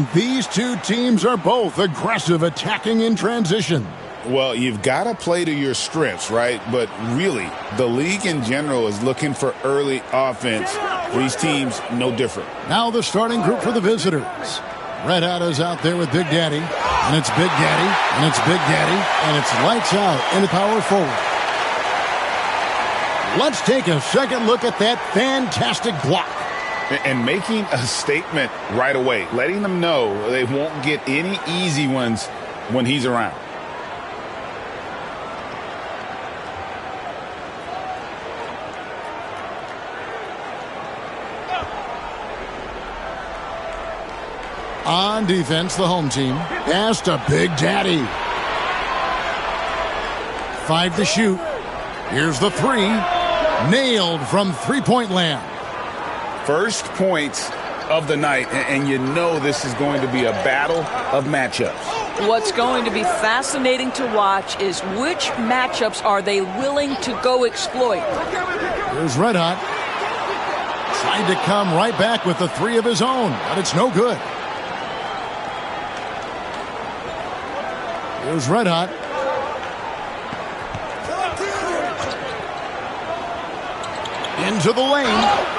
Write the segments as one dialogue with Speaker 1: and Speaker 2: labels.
Speaker 1: And these two teams are both aggressive, attacking in transition.
Speaker 2: Well, you've got to play to your strengths, right? But really, the league in general is looking for early offense. These teams, no different.
Speaker 1: Now the starting group for the visitors. Red Hot is out there with Big Daddy. And it's Big Daddy. And it's Big Daddy. And it's lights out in the power forward. Let's take a second look at that fantastic block.
Speaker 2: And making a statement right away, letting them know they won't get any easy ones when he's around.
Speaker 1: On defense, the home team. Pass to Big Daddy. 5 to shoot. Here's the 3. Nailed from three-point land.
Speaker 2: First points of the night, and you know this is going to be a battle of matchups.
Speaker 3: What's going to be fascinating to watch is which matchups are they willing to go exploit.
Speaker 1: Here's Red Hot. Tried to come right back with the 3 of his own, but it's no good. Here's Red Hot. Into the lane,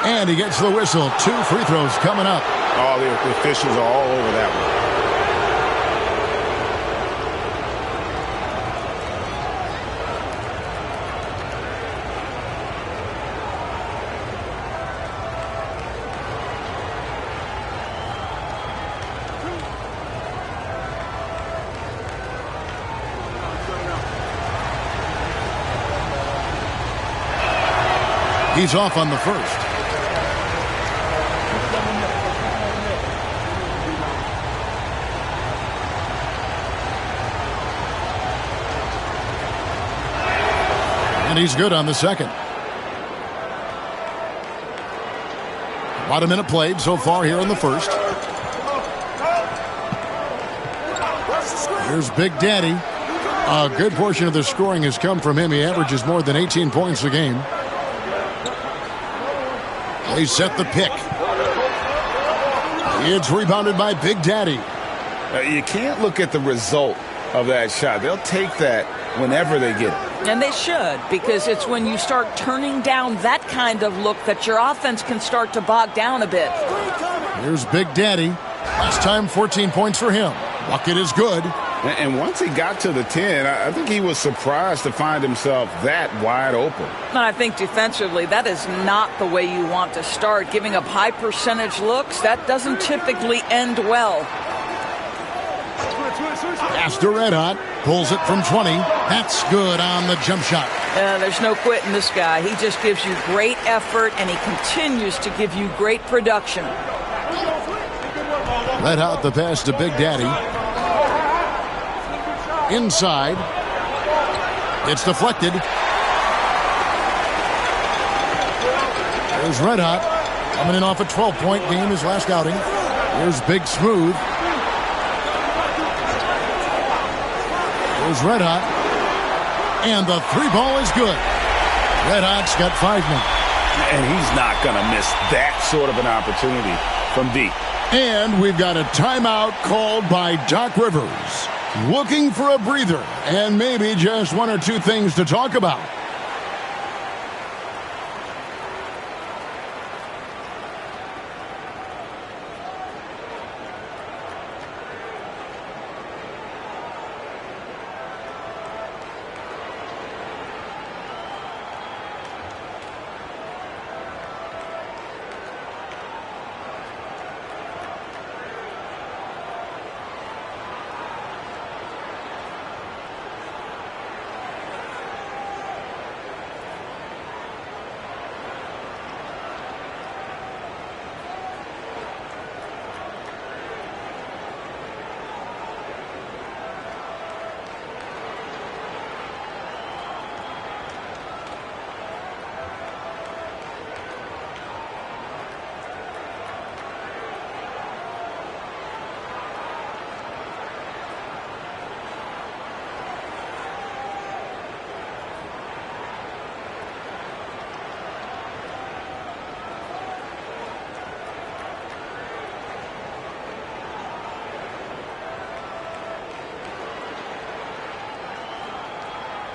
Speaker 1: and he gets the whistle. 2 free throws coming up.
Speaker 2: Oh, the officials are all over that one.
Speaker 1: He's off on the first. And he's good on the second. About a minute played so far here in the first. Here's Big Daddy. A good portion of the scoring has come from him. He averages more than 18 points a game. They set the pick. It's rebounded by Big Daddy.
Speaker 2: You can't look at the result of that shot. They'll take that whenever they get it.
Speaker 3: And they should, because it's when you start turning down that kind of look that your offense can start to bog down a bit.
Speaker 1: Here's Big Daddy. Last time, 14 points for him. Bucket is good.
Speaker 2: And once he got to the 10, I think he was surprised to find himself that wide open.
Speaker 3: And I think defensively, that is not the way you want to start. Giving up high percentage looks, that doesn't typically end well.
Speaker 1: Pass to Red Hot. Pulls it from 20. That's good on the jump shot.
Speaker 3: There's no quitting this guy. He just gives you great effort, and he continues to give you great production.
Speaker 1: Red Hot the pass to Big Daddy. Inside. It's deflected. There's Red Hot. Coming in off a 12-point game, his last outing. Here's Big Smooth. Here's Red Hot. And the 3-ball is good. Red Hot's got 5 now.
Speaker 2: And he's not going to miss that sort of an opportunity from deep.
Speaker 1: And we've got a timeout called by Doc Rivers. Looking for a breather and maybe just 1 or 2 things to talk about.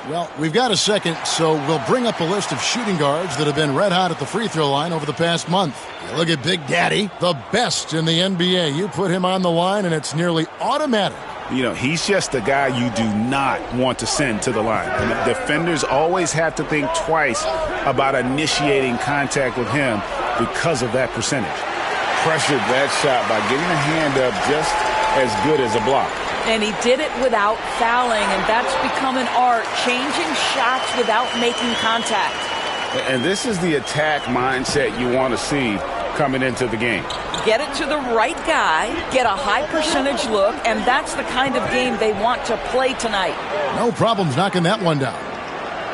Speaker 1: Well, we've got a second, so we'll bring up a list of shooting guards that have been red hot at the free throw line over the past month. You look at Big Daddy, the best in the NBA. You put him on the line, and it's nearly automatic.
Speaker 2: You know, he's just the guy you do not want to send to the line. And the defenders always have to think twice about initiating contact with him because of that percentage. Pressured that shot by getting a hand up just as good as a block.
Speaker 3: And he did it without fouling, and that's become an art, changing shots without making contact.
Speaker 2: And this is the attack mindset you want to see coming into the game.
Speaker 3: Get it to the right guy, get a high percentage look, and that's the kind of game they want to play tonight.
Speaker 1: No problems knocking that one down.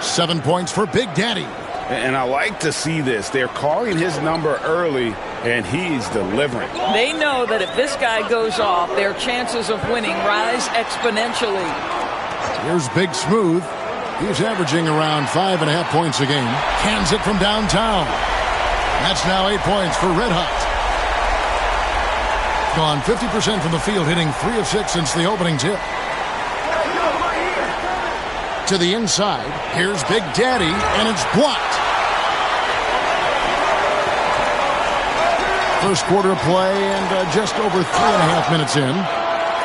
Speaker 1: 7 points for Big Daddy.
Speaker 2: And I like to see this. They're calling his number early, and he's delivering.
Speaker 3: They know that if this guy goes off, their chances of winning rise exponentially.
Speaker 1: Here's Big Smooth. He's averaging around 5.5 points a game. Cans it from downtown. That's now 8 points for Red Hot. Gone 50% from the field, hitting 3 of 6 since the opening tip. To the inside, here's Big Daddy, and it's blocked. First quarter of play, and just over 3.5 minutes in.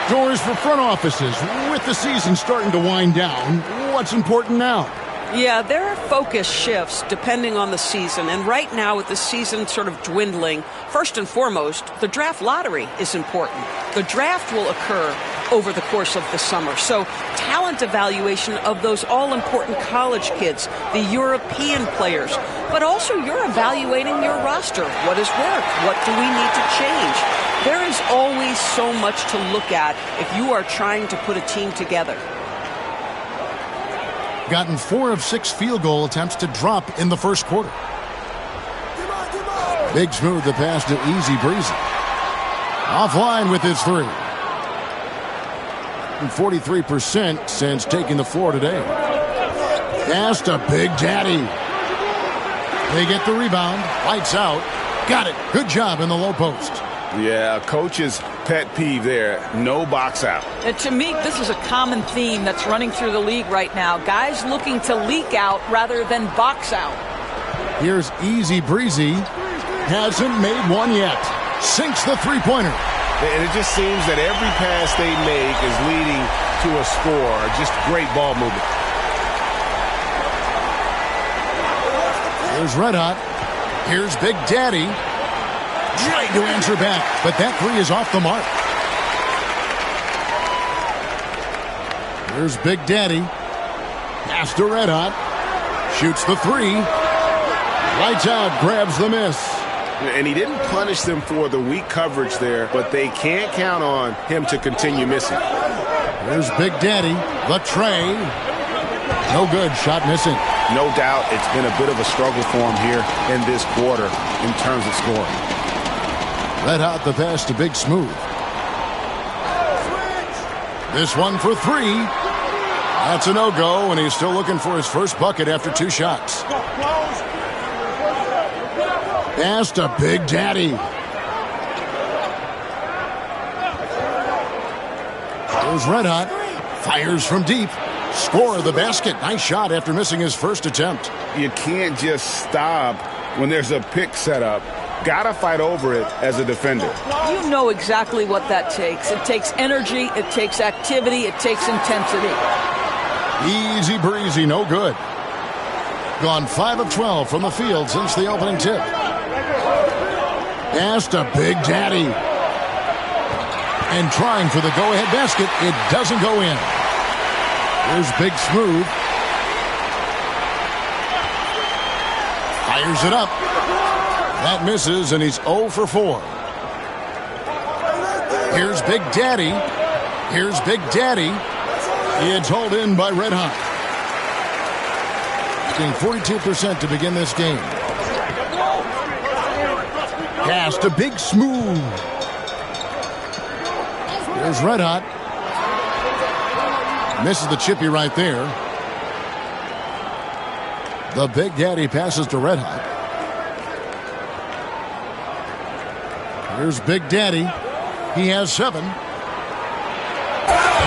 Speaker 1: Doors for front offices. With the season starting to wind down, what's important now?
Speaker 4: Yeah, there are focus shifts depending on the season. And right now, with the season sort of dwindling, first and foremost, the draft lottery is important. The draft will occur over the course of the summer. So talent evaluation of those all-important college kids, the European players, but also you're evaluating your roster. What has worked? What do we need to change? There is always so much to look at if you are trying to put a team together.
Speaker 1: Gotten 4 of 6 field goal attempts to drop in the first quarter. Big Smooth the pass to Easy Breezy. Offline with his 3. 43% since taking the floor today. Pass to Big Daddy. They get the rebound. Lights out. Got it. Good job in the low post.
Speaker 2: Yeah, coach's pet peeve there. No box out.
Speaker 3: And to me, this is a common theme that's running through the league right now. Guys looking to leak out rather than box out.
Speaker 1: Here's Easy Breezy. Hasn't made one yet. Sinks the three-pointer.
Speaker 5: And it just seems that every pass they make is leading to a score. Just great ball movement.
Speaker 1: Here's Red Hot. Here's Big Daddy. Trying to answer back, but that 3 is off the mark. Here's Big Daddy. Pass to Red Hot. Shoots the 3. Lights out, grabs the miss.
Speaker 5: And he didn't punish them for the weak coverage there, but they can't count on him to continue missing.
Speaker 1: Here's Big Daddy. The tray. No good. Shot missing.
Speaker 2: No doubt it's been a bit of a struggle for him here in this quarter in terms of scoring.
Speaker 1: Red Hot the pass to Big Smooth. This one for 3. That's a no-go, and he's still looking for his first bucket after 2 shots. Pass to Big Daddy. There's Red Hot. Fires from deep. Score the basket. Nice shot after missing his first attempt.
Speaker 2: You can't just stop when there's a pick set up. Gotta fight over it as a defender.
Speaker 3: You know exactly what that takes. It takes energy, it takes activity, it takes intensity.
Speaker 1: Easy Breezy, no good. Gone 5 of 12 from the field since the opening tip. Pass to Big Daddy. And trying for the go-ahead basket. It doesn't go in. Here's Big Smooth. Fires it up. That misses, and he's 0 for 4. Here's Big Daddy. Here's Big Daddy. It's hauled in by Red Hot. Shooting 42% to begin this game. Pass to Big Smooth. There's Red Hot. Misses the chippy right there. The Big Daddy passes to Red Hot. Here's Big Daddy. He has 7.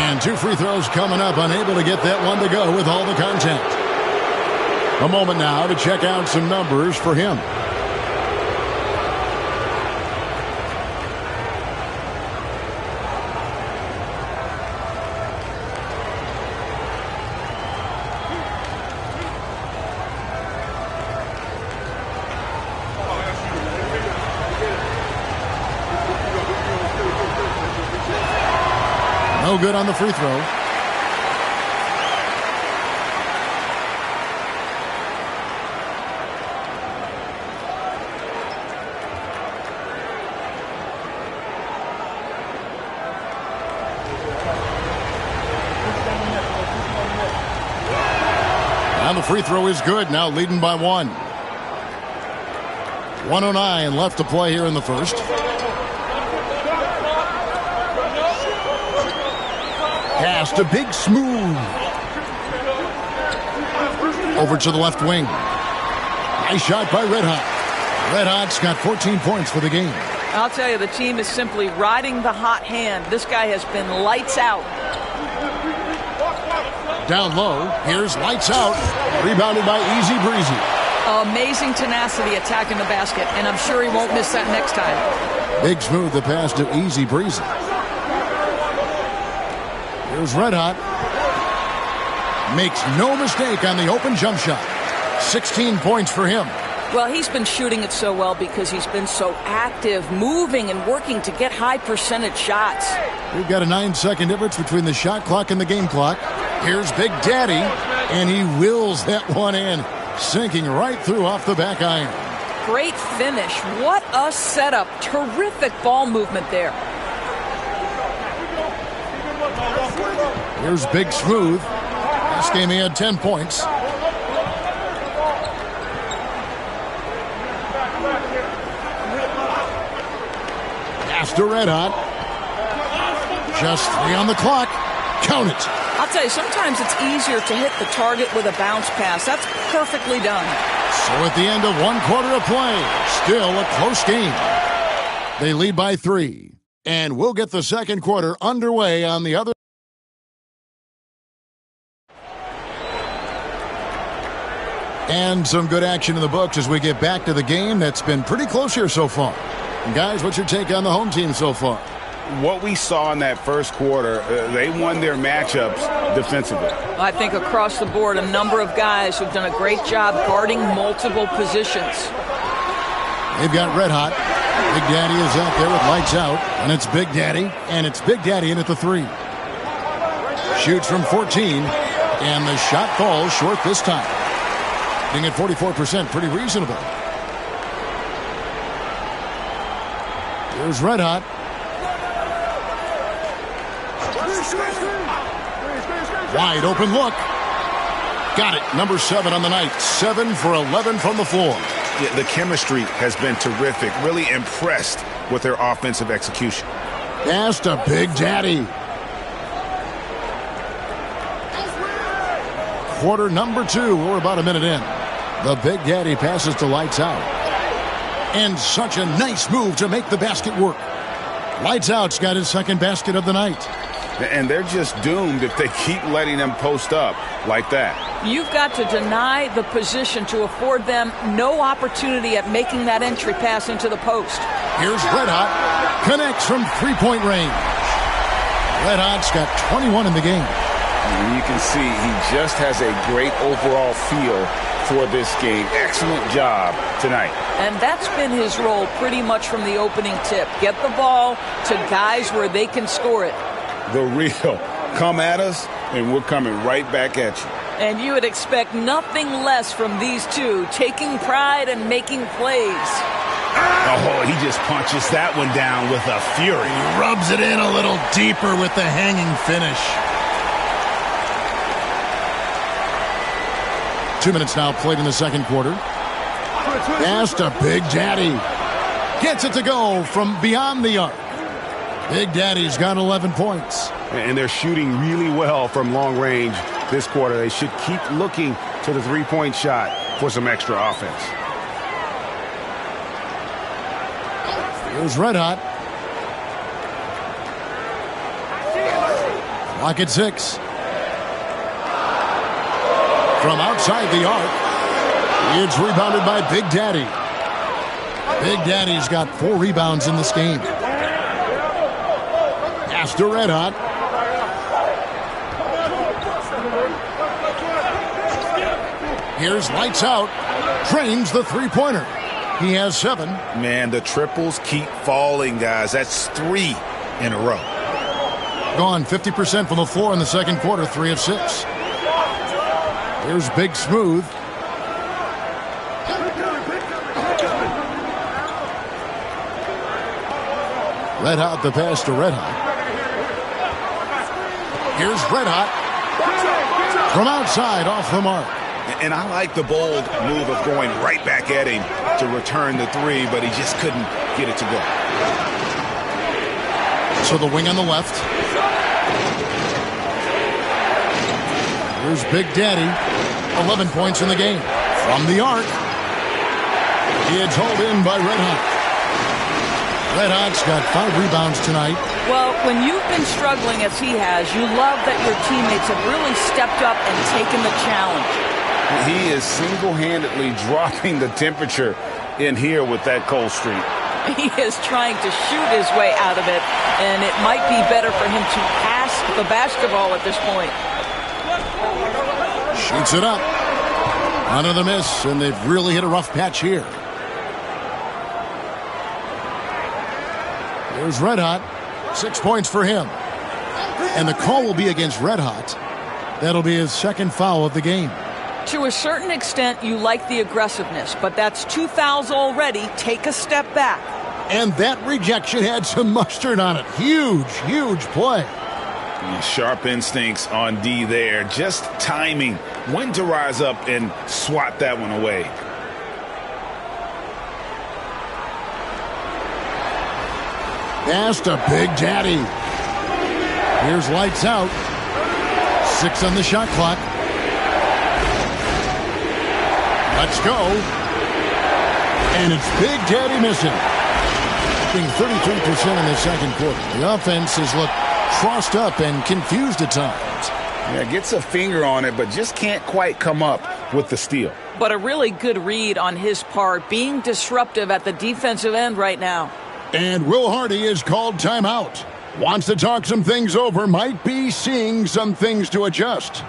Speaker 1: And 2 free throws coming up, unable to get that one to go with all the contact. A moment now to check out some numbers for him. No good on the free throw. And the free throw is good, now leading by 1. 1:09 left to play here in the first. Pass to Big Smooth. Over to the left wing. Nice shot by Red Hot. Red Hot's got 14 points for the game.
Speaker 3: I'll tell you, the team is simply riding the hot hand. This guy has been lights out.
Speaker 1: Down low, here's lights out. Rebounded by Easy Breezy.
Speaker 3: Amazing tenacity attacking the basket, and I'm sure he won't miss that next time.
Speaker 1: Big Smooth, the pass to Easy Breezy. Here's Red Hot. Makes no mistake on the open jump shot. 16 points for him.
Speaker 3: Well, he's been shooting it so well because he's been so active, moving and working to get high percentage shots.
Speaker 1: We've got a 9-second difference between the shot clock and the game clock. Here's Big Daddy, and he wills that one in, sinking right through off the back iron.
Speaker 3: Great finish. What a setup. Terrific ball movement there.
Speaker 1: Here's Big Smooth. This game he had 10 points. Pass to Red Hot. Just 3 on the clock. Count it.
Speaker 3: I'll tell you, sometimes it's easier to hit the target with a bounce pass. That's perfectly done.
Speaker 1: So at the end of 1 quarter of play, still a close game. They lead by 3. And we'll get the second quarter underway on the other. And some good action in the books as we get back to the game that's been pretty close here so far. And guys, what's your take on the home team so far?
Speaker 2: What we saw in that first quarter, they won their matchups defensively.
Speaker 3: I think across the board, a number of guys who've done a great job guarding multiple positions.
Speaker 1: They've got Red Hot. Big Daddy is out there with lights out. And it's Big Daddy. And it's Big Daddy in at the 3. Shoots from 14. And the shot falls short this time. Being at 44%, pretty reasonable. Here's Red Hot. Wide open look. Got it. Number 7 on the night. 7 for 11 from the floor.
Speaker 2: Yeah, the chemistry has been terrific. Really impressed with their offensive execution.
Speaker 1: Pass to Big Daddy. Quarter number 2. We're about a minute in. The Big Daddy passes to lights out. And such a nice move to make the basket work. Lights out's got his second basket of the night.
Speaker 2: And they're just doomed if they keep letting them post up like that.
Speaker 3: You've got to deny the position to afford them no opportunity at making that entry pass into the post.
Speaker 1: Here's Red Hot. Connects from 3-point range. Red Hot's got 21 in the game.
Speaker 2: And you can see he just has a great overall feel for this game. Excellent job tonight.
Speaker 3: And that's been his role pretty much from the opening tip. Get the ball to guys where they can score it.
Speaker 2: The real. Come at us, and we're coming right back at you.
Speaker 3: And you would expect nothing less from these two, taking pride and making plays.
Speaker 2: Oh, he just punches that one down with a fury.
Speaker 1: He rubs it in a little deeper with the hanging finish. 2 minutes now played in the second quarter. Pass to Big Daddy. Gets it to go from beyond the arc. Big Daddy's got 11 points.
Speaker 2: And they're shooting really well from long range this quarter. They should keep looking to the three-point shot for some extra offense.
Speaker 1: Here's Red Hot. Clock at 6. From outside the arc, it's rebounded by Big Daddy. Big Daddy's got 4 rebounds in this game. Pass to Red Hot. Here's Lights Out. Drains the three-pointer. He has 7.
Speaker 2: Man, the triples keep falling, guys. That's 3 in a row.
Speaker 1: Gone 50% from the floor in the second quarter, 3 of 6. Here's Big Smooth. Red Hot the pass to Red Hot. Here's Red Hot. From outside, off the mark.
Speaker 2: And I like the bold move of going right back at him to return the 3, but he just couldn't get it to go.
Speaker 1: So the wing on the left. Here's Big Daddy. 11 points in the game. From the arc. It's hauled in by Red Hot. Red Hot's got 5 rebounds tonight.
Speaker 3: Well, when you've been struggling as he has, you love that your teammates have really stepped up and taken the challenge.
Speaker 2: He is single-handedly dropping the temperature in here with that cold streak.
Speaker 3: He is trying to shoot his way out of it, and it might be better for him to pass the basketball at this point.
Speaker 1: Shoots it up. Another miss, and they've really hit a rough patch here. There's Red Hot. 6 points for him. And the call will be against Red Hot. That'll be his second foul of the game.
Speaker 3: To a certain extent, you like the aggressiveness, but that's 2 fouls already. Take a step back.
Speaker 1: And that rejection had some mustard on it. Huge, huge play.
Speaker 2: Sharp instincts on D there. Just timing when to rise up and swat that one away.
Speaker 1: Pass to Big Daddy. Here's Lights Out. 6 on the shot clock. Let's go. And it's Big Daddy missing. Being 33% in the second quarter. The offense has looked crossed up and confused at times.
Speaker 2: Yeah, gets a finger on it, but just can't quite come up with the steal.
Speaker 3: But a really good read on his part, being disruptive at the defensive end right now.
Speaker 1: And Will Hardy is called timeout. Wants to talk some things over, might be seeing some things to adjust.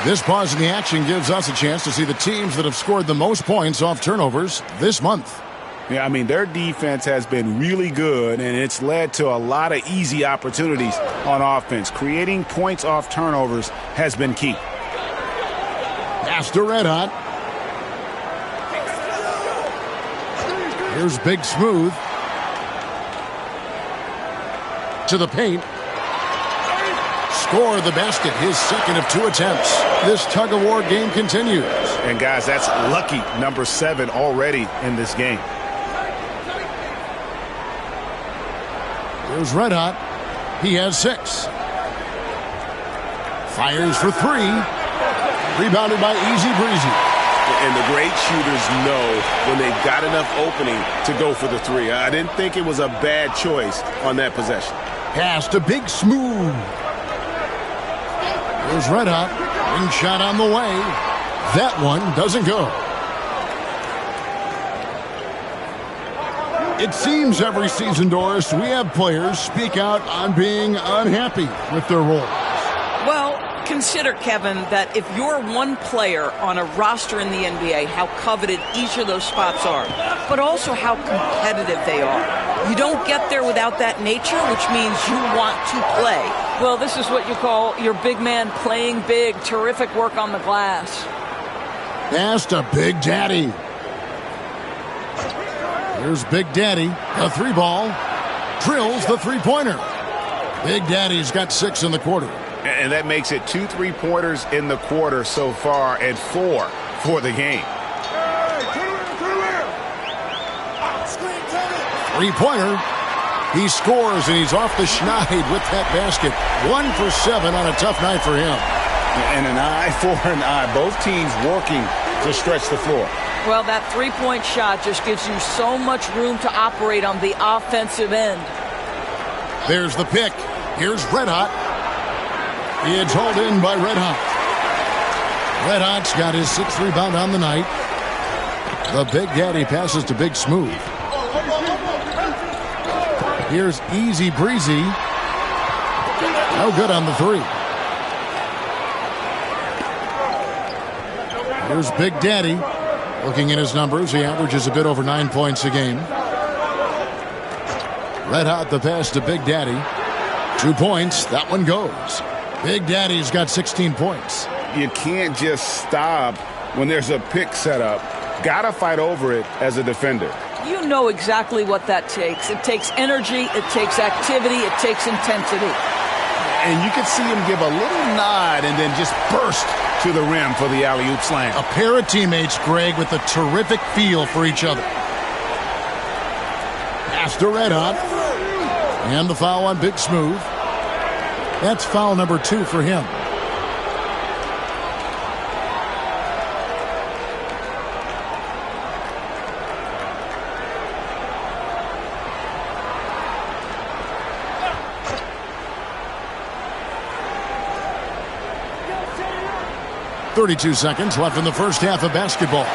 Speaker 1: This pause in the action gives us a chance to see the teams that have scored the most points off turnovers this month.
Speaker 2: Yeah, I mean, their defense has been really good, and it's led to a lot of easy opportunities on offense. Creating points off turnovers has been key.
Speaker 1: Pass to Red Hot. Here's Big Smooth. To the paint. Score the basket, his second of 2 attempts. This tug-of-war game continues.
Speaker 2: And, guys, that's lucky number 7 already in this game.
Speaker 1: Here's Red Hot. He has 6. Fires for 3. Rebounded by Easy Breezy.
Speaker 5: And the great shooters know when they've got enough opening to go for the 3. I didn't think it was a bad choice on that possession.
Speaker 1: Pass to Big Smooth. Here's Red Hot. Ring shot on the way. That one doesn't go. It seems every season, Doris, we have players speak out on being unhappy with their roles.
Speaker 3: Well, consider, Kevin, that if you're one player on a roster in the NBA, how coveted each of those spots are, but also how competitive they are. You don't get there without that nature, which means you want to play. Well, this is what you call your big man playing big. Terrific work on the glass.
Speaker 1: Pass to Big Daddy. Here's Big Daddy. A three ball. Drills the three-pointer. Big Daddy's got 6 in the quarter.
Speaker 2: And that makes it 2 3-pointers in the quarter so far and 4 for the game.
Speaker 1: Three-pointer. He scores, and he's off the schneid with that basket. 1 for 7 on a tough night for him.
Speaker 2: And an eye for an eye. Both teams working to stretch the floor.
Speaker 3: Well, that three-point shot just gives you so much room to operate on the offensive end.
Speaker 1: There's the pick. Here's Red Hot. It's hauled in by Red Hot. Red Hot's got his 6th rebound on the night. The Big Daddy passes to Big Smooth. Here's Easy Breezy. No good on the 3. Here's Big Daddy. Looking at his numbers, he averages a bit over 9 points a game. Red Hot the pass to Big Daddy. 2 points. That one goes. Big Daddy's got 16 points.
Speaker 2: You can't just stop when there's a pick set up. Gotta fight over it as a defender.
Speaker 3: You know exactly what that takes. It takes energy, it takes activity, it takes intensity.
Speaker 2: And you can see him give a little nod and then just burst to the rim for the alley-oop slam.
Speaker 1: A pair of teammates, Greg, with a terrific feel for each other. Pass to Red Hot. And the foul on Big Smooth. That's foul number 2 for him. .32 seconds left in the first half of basketball.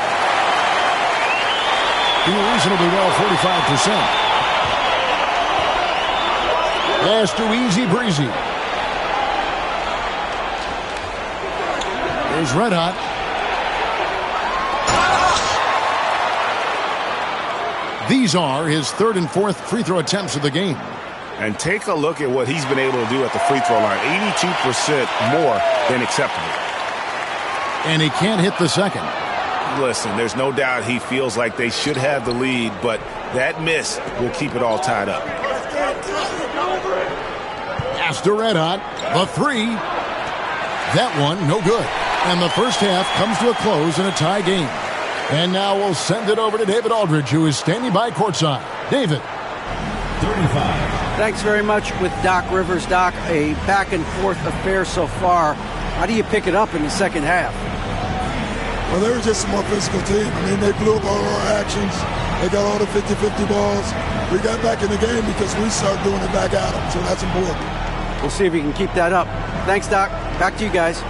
Speaker 1: Doing reasonably well, 45%. Pass to Easy Breezy. There's Red Hot. These are his 3rd and 4th free throw attempts of the game.
Speaker 2: And take a look at what he's been able to do at the free throw line. 82% more than acceptable.
Speaker 1: And he can't hit the second.
Speaker 2: Listen, there's no doubt he feels like they should have the lead, but that miss will keep it all tied up.
Speaker 1: Pass to Red Hot. The 3. That one, no good. And the first half comes to a close in a tie game. And now we'll send it over to David Aldridge, who is standing by courtside. David.
Speaker 6: 35. Thanks very much with Doc Rivers. Doc, a back-and-forth affair so far. How do you pick it up in the second half?
Speaker 7: Well, they were just a more physical team. I mean, they blew up all our actions. They got all the 50-50 balls. We got back in the game because we started doing it back at them, so that's important.
Speaker 6: We'll see if we can keep that up. Thanks, Doc. Back to you guys.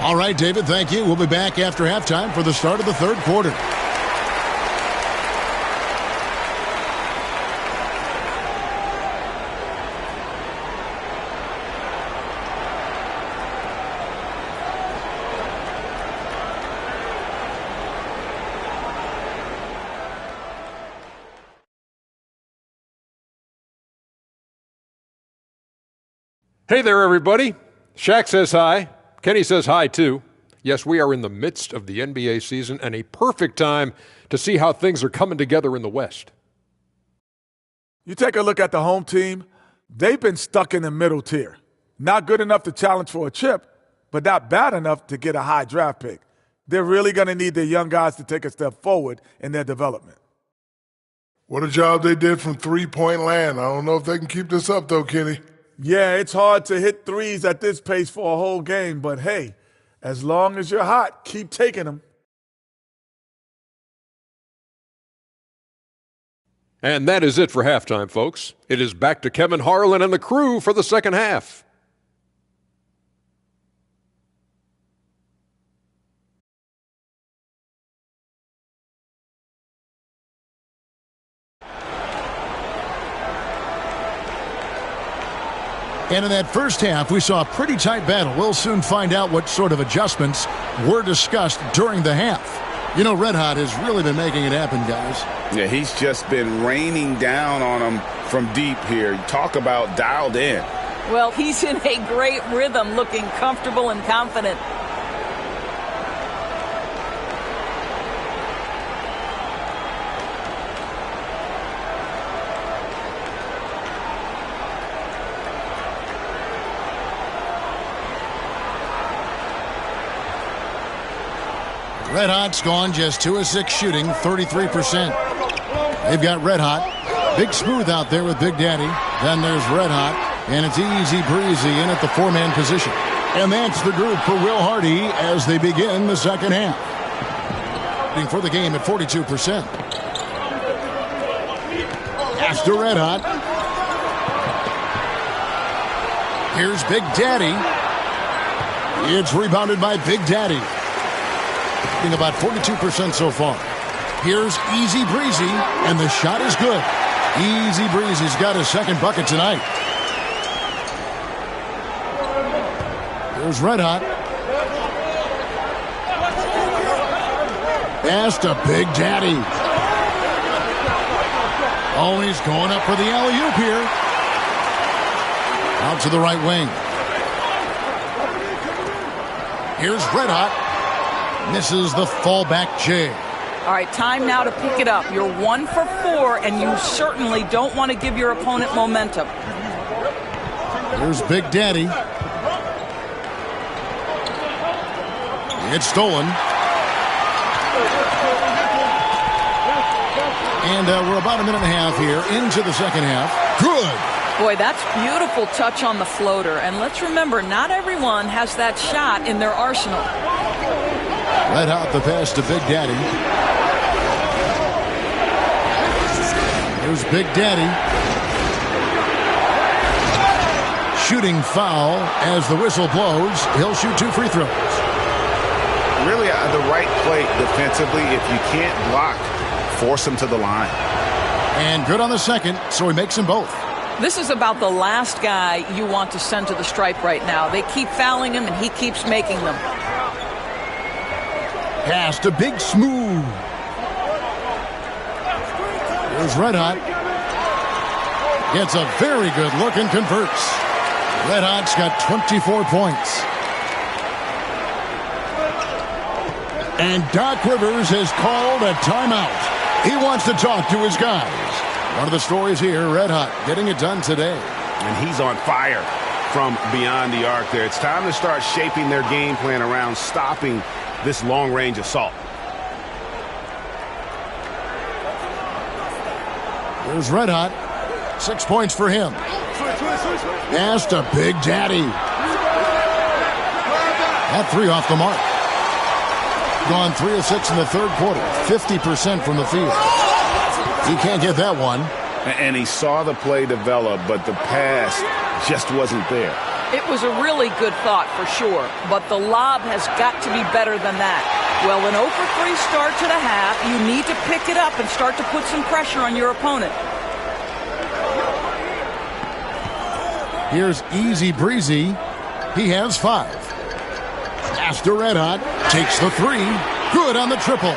Speaker 1: All right, David, thank you. We'll be back after halftime for the start of the third quarter.
Speaker 8: Hey there, everybody. Shaq says hi. Kenny says hi, too. Yes, we are in the midst of the NBA season and a perfect time to see how things are coming together in the West.
Speaker 7: You take a look at the home team, they've been stuck in the middle tier. Not good enough to challenge for a chip, but not bad enough to get a high draft pick. They're really going to need their young guys to take a step forward in their development.
Speaker 9: What a job they did from three-point land. I don't know if they can keep this up, though, Kenny.
Speaker 7: Yeah, it's hard to hit threes at this pace for a whole game, but hey, as long as you're hot, keep taking them.
Speaker 8: And that is it for halftime, folks. It is back to Kevin Harlan and the crew for the second half.
Speaker 1: And in that first half, we saw a pretty tight battle. We'll soon find out what sort of adjustments were discussed during the half. You know, Red Hot has really been making it happen, guys.
Speaker 2: Yeah, he's just been raining down on them from deep here. Talk about dialed in.
Speaker 3: Well, he's in a great rhythm, looking comfortable and confident.
Speaker 1: Red Hot's gone just 2 of 6 shooting, 33%. They've got Red Hot. Big Smooth out there with Big Daddy. Then there's Red Hot. And it's Easy Breezy in at the 4-man position. And that's the group for Will Hardy as they begin the second half. For the game at 42%. Pass to Red Hot. Here's Big Daddy. It's rebounded by Big Daddy. About 42% so far. Here's Easy Breezy, and the shot is good. Easy Breezy's got his second bucket tonight. Here's Red Hot. Pass to Big Daddy. Oh, he's going up for the alley-oop here. Out to the right wing. Here's Red Hot. Misses the fallback J.
Speaker 3: All right, time now to pick it up. You're 1 for 4, and you certainly don't want to give your opponent momentum.
Speaker 1: Here's Big Daddy. It's stolen. And we're about a minute and a half here into the second half. Good.
Speaker 3: Boy, that's beautiful touch on the floater. And let's remember, not everyone has that shot in their arsenal.
Speaker 1: Red Hot the pass to Big Daddy. Here's Big Daddy. Shooting foul as the whistle blows. He'll shoot 2 free throws.
Speaker 2: Really the right play defensively. If you can't block, force him to the line.
Speaker 1: And good on the second, so he makes them both.
Speaker 3: This is about the last guy you want to send to the stripe right now. They keep fouling him, and he keeps making them.
Speaker 1: Pass to Big Smooth. Here's Red Hot. Gets a very good look and converts. Red Hot's got 24 points. And Doc Rivers has called a timeout. He wants to talk to his guys. One of the stories here, Red Hot getting it done today.
Speaker 2: And he's on fire from beyond the arc there. It's time to start shaping their game plan around stopping this long-range assault.
Speaker 1: There's Red Hot. 6 points for him. Pass to Big Daddy. That 3 off the mark. Gone 3 of 6 in the third quarter. 50% from the field. He can't get that one.
Speaker 2: And he saw the play develop, but the pass just wasn't there.
Speaker 3: It was a really good thought for sure, but the lob has got to be better than that. Well, an 0 for 3 start to the half. You need to pick it up and start to put some pressure on your opponent.
Speaker 1: Here's Easy Breezy. He has 5. Pass to Red Hot. Takes the 3. Good on the triple.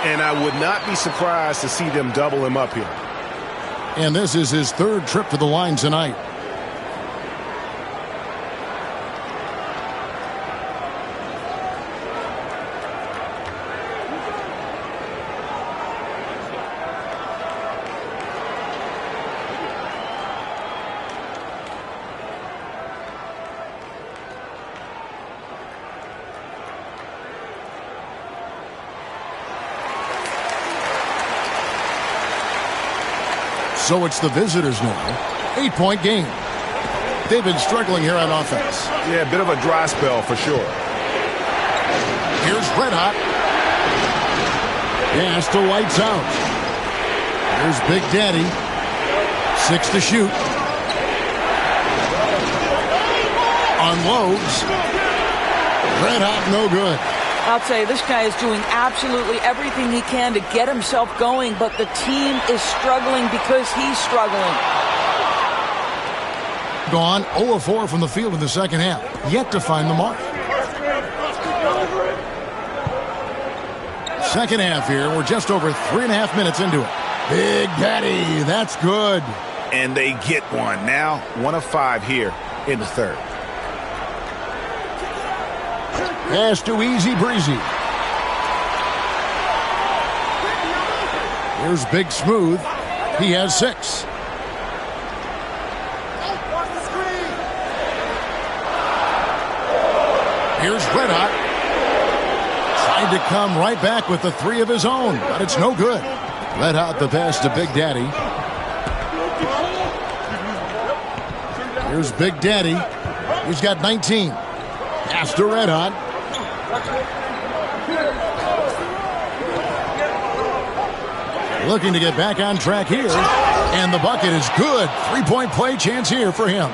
Speaker 2: And I would not be surprised to see them double him up here.
Speaker 1: And this is his 3rd trip to the line tonight. So it's the visitors now. 8-point game. They've been struggling here on offense.
Speaker 2: Yeah, a bit of a dry spell for sure.
Speaker 1: Here's Red Hot. Pass to lights out. Here's Big Daddy. 6 to shoot. Unloads. Red Hot, no good.
Speaker 3: I'll tell you, this guy is doing absolutely everything he can to get himself going, but the team is struggling because he's struggling.
Speaker 1: gone 0 of 4 from the field in the second half. Yet to find the mark. Second half here. We're just over 3.5 minutes into it. Big Daddy. That's good.
Speaker 2: And they get one. Now 1 of 5 here in the third.
Speaker 1: Pass to Easy Breezy. Here's Big Smooth. He has 6. Here's Red Hot. Tried to come right back with the 3 of his own, but it's no good. Red Hot the pass to Big Daddy. Here's Big Daddy. He's got 19. Pass to Red Hot. Looking to get back on track here. And the bucket is good. 3-point play chance here for him.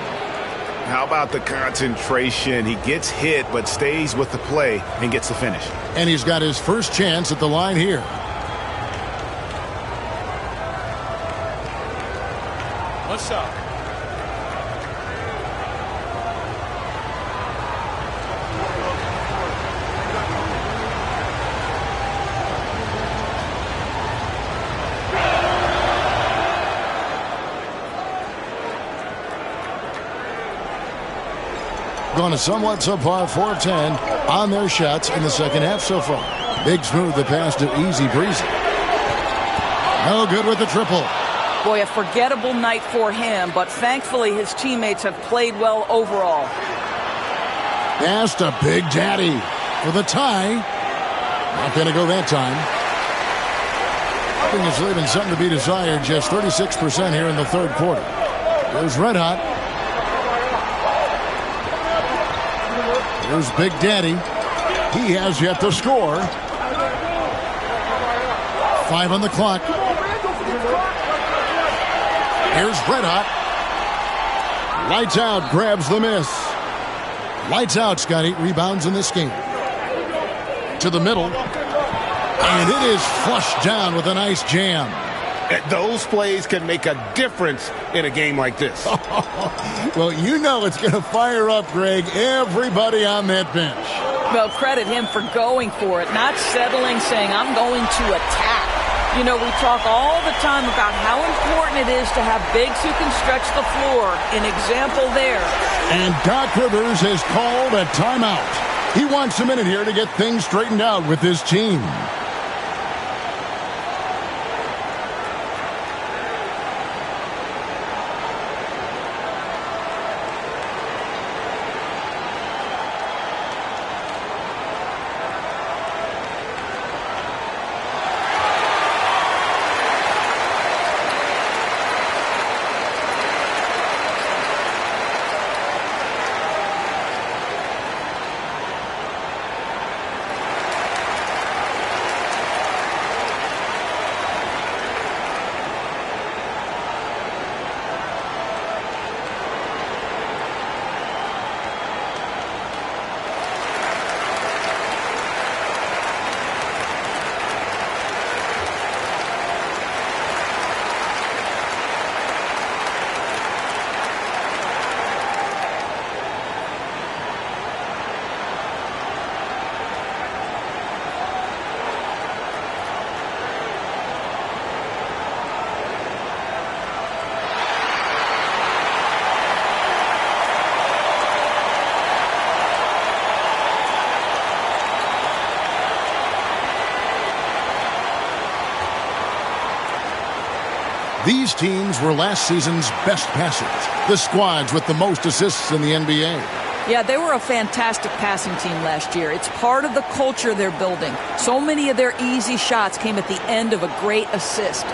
Speaker 2: How about the concentration? He gets hit but stays with the play and gets the finish.
Speaker 1: And he's got his first chance at the line here.
Speaker 10: What's up?
Speaker 1: Going a somewhat subpar 4 of 10 on their shots in the second half so far. Big Smooth the pass to Easy Breezy. No good with the triple.
Speaker 3: Boy, a forgettable night for him, but thankfully his teammates have played well overall.
Speaker 1: Pass to Big Daddy for the tie. Not going to go that time. I think it's leaving something to be desired. Just 36% here in the third quarter. There's Red Hot. Here's Big Daddy. He has yet to score. 5 on the clock. Here's Red Hot. Lights out, grabs the miss. Lights out, Scotty. Rebounds in this game. To the middle. And it is flushed down with a nice jam.
Speaker 5: Those plays can make a difference in a game like this.
Speaker 1: Well, you know it's going to fire up, Greg, everybody on that bench.
Speaker 3: Well, credit him for going for it, not settling, saying, I'm going to attack. You know, we talk all the time about how important it is to have bigs who can stretch the floor. An example there.
Speaker 1: And Doc Rivers has called a timeout. He wants a minute here to get things straightened out with his team. These teams were last season's best passers, the squads with the most assists in the NBA.
Speaker 3: Yeah, they were a fantastic passing team last year. It's part of the culture they're building. So many of their easy shots came at the end of a great assist.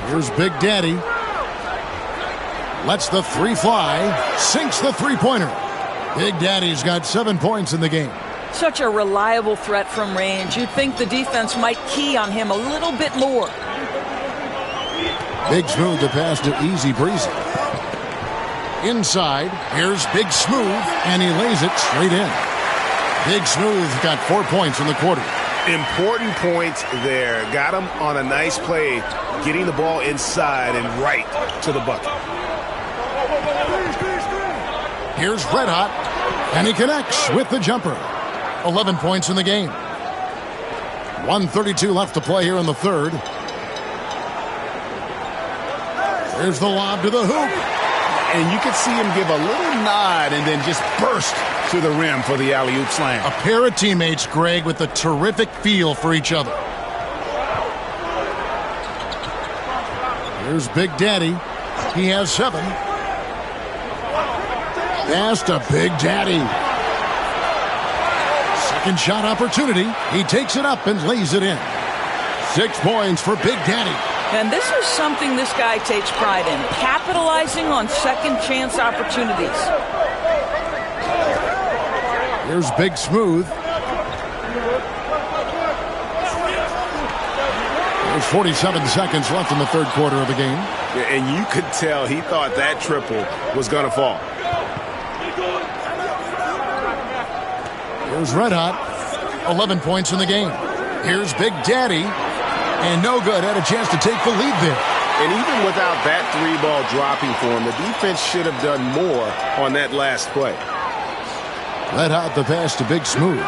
Speaker 1: Here's Big Daddy. Lets the 3 fly. Sinks the three-pointer. Big Daddy's got 7 points in the game.
Speaker 3: Such a reliable threat from range. You'd think the defense might key on him a little bit more.
Speaker 1: Big Smooth to pass to Easy Breezy. Inside, here's Big Smooth, and he lays it straight in. Big Smooth got 4 points in the quarter.
Speaker 5: Important points there. Got him on a nice play, getting the ball inside and right to the bucket.
Speaker 1: Here's Red Hot, and he connects with the jumper. 11 points in the game. 1:32 left to play here in the third. There's the lob to the hoop.
Speaker 2: And you could see him give a little nod and then just burst to the rim for the alley-oop slam.
Speaker 1: A pair of teammates, Greg, with a terrific feel for each other. Here's Big Daddy. He has 7. Pass to Big Daddy. Second shot opportunity. He takes it up and lays it in. 6 points for Big Daddy.
Speaker 3: And this is something this guy takes pride in, capitalizing on second chance opportunities.
Speaker 1: Here's Big Smooth. There's 47 seconds left in the third quarter of the game.
Speaker 5: And you could tell he thought that triple was going to fall.
Speaker 1: Here's Red Hot. 11 points in the game. Here's Big Daddy. And no good. Had a chance to take the lead there.
Speaker 5: And even without that 3-ball dropping for him, the defense should have done more on that last play.
Speaker 1: Red Hot the pass to Big Smooth.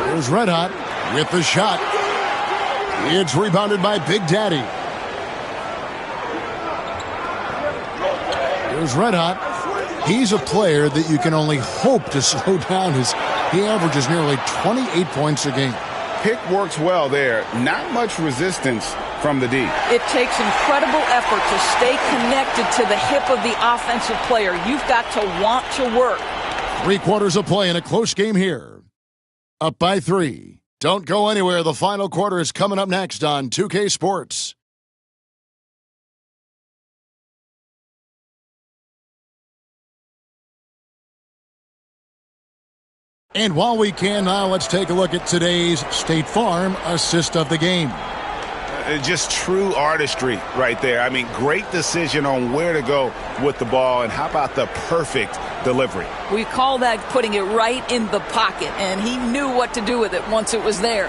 Speaker 1: Here's Red Hot with the shot. It's rebounded by Big Daddy. Here's Red Hot. He's a player that you can only hope to slow down as he averages nearly 28 points a game.
Speaker 2: Pick works well there. Not much resistance from the D.
Speaker 3: It takes incredible effort to stay connected to the hip of the offensive player. You've got to want to work.
Speaker 1: 3 quarters of play in a close game here. Up by 3. Don't go anywhere. The final quarter is coming up next on 2K Sports. And while we can now, let's take a look at today's State Farm assist of the game.
Speaker 2: Just true artistry right there. I mean, great decision on where to go with the ball, and how about the perfect delivery?
Speaker 3: We call that putting it right in the pocket, and he knew what to do with it once it was there.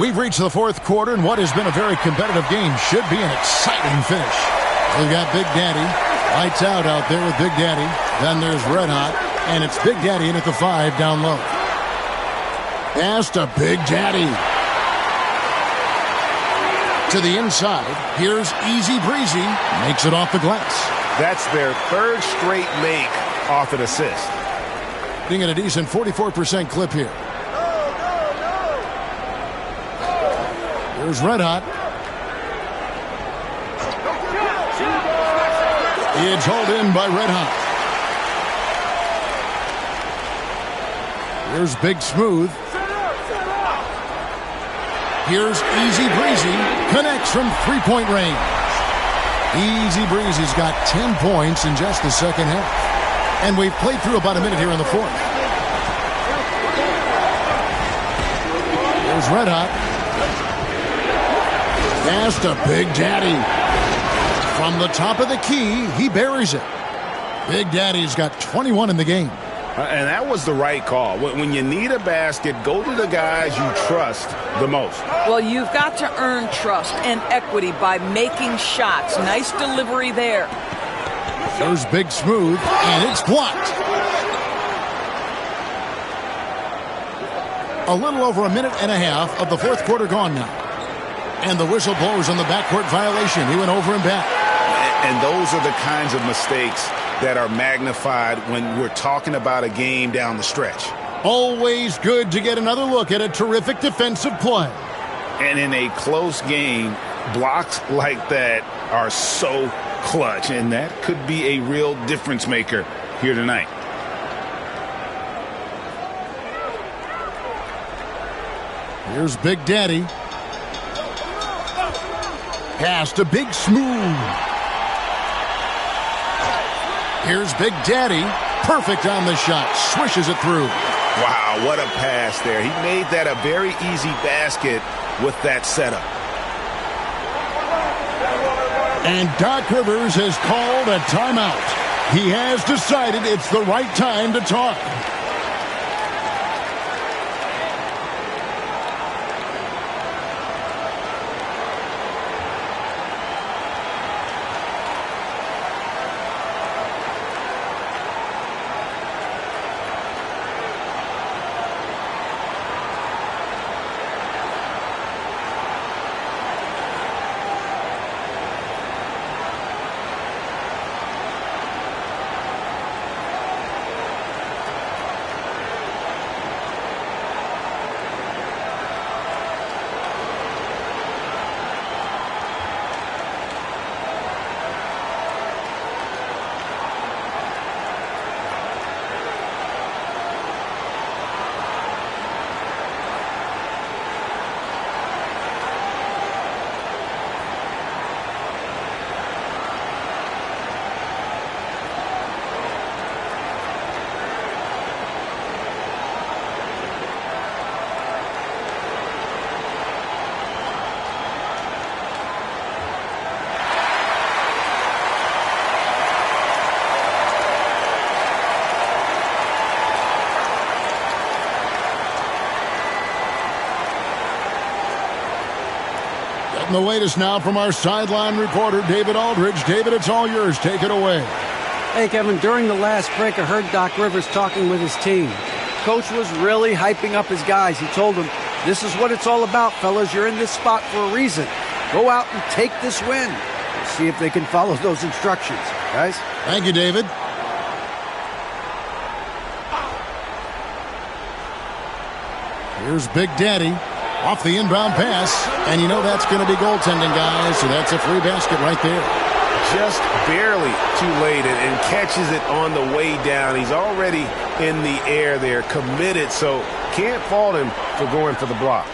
Speaker 1: We've reached the fourth quarter, and what has been a very competitive game should be an exciting finish. We've got Big Daddy. Lights out there with Big Daddy. Then there's Red Hot, and it's Big Daddy in at the 5 down low. Pass to Big Daddy. To the inside. Here's Easy Breezy. Makes it off the glass.
Speaker 5: That's their 3rd straight make off an assist.
Speaker 1: Being at a decent 44% clip here. Here's Red Hot. It's hauled in by Red Hot. Here's Big Smooth. Here's Easy Breezy. Connects from 3-point range. Easy Breezy's got 10 points in just the second half. And we've played through about a minute here in the fourth. Here's Red Hot. Pass to Big Daddy. From the top of the key, he buries it. Big Daddy's got 21 in the game.
Speaker 2: And that was the right call. When you need a basket, go to the guys you trust the most.
Speaker 3: Well, you've got to earn trust and equity by making shots. Nice delivery there.
Speaker 1: There's Big Smooth, and it's blocked. A little over a minute and a half of the fourth quarter gone now. And the whistle blows on the backcourt violation. He went over and back.
Speaker 2: And those are the kinds of mistakes that are magnified when we're talking about a game down the stretch.
Speaker 1: Always good to get another look at a terrific defensive play.
Speaker 2: And in a close game, blocks like that are so clutch, and that could be a real difference maker here tonight.
Speaker 1: Here's Big Daddy. Pass to Big Smooth. Here's Big Daddy. Perfect on the shot. Swishes it through.
Speaker 2: Wow, what a pass there. He made that a very easy basket with that setup.
Speaker 1: And Doc Rivers has called a timeout. He has decided it's the right time to talk. The latest now from our sideline reporter, David Aldridge. David, it's all yours. Take it away.
Speaker 6: Hey, Kevin, during the last break, I heard Doc Rivers talking with his team. Coach was really hyping up his guys. He told them, this is what it's all about, fellas. You're in this spot for a reason. Go out and take this win. See if they can follow those instructions, guys.
Speaker 1: Thank you, David. Here's Big Daddy. Off the inbound pass, and you know that's going to be goaltending, guys, so that's a free basket right there.
Speaker 5: Just barely too late and catches it on the way down. He's already in the air there, committed, so can't fault him for going for the block.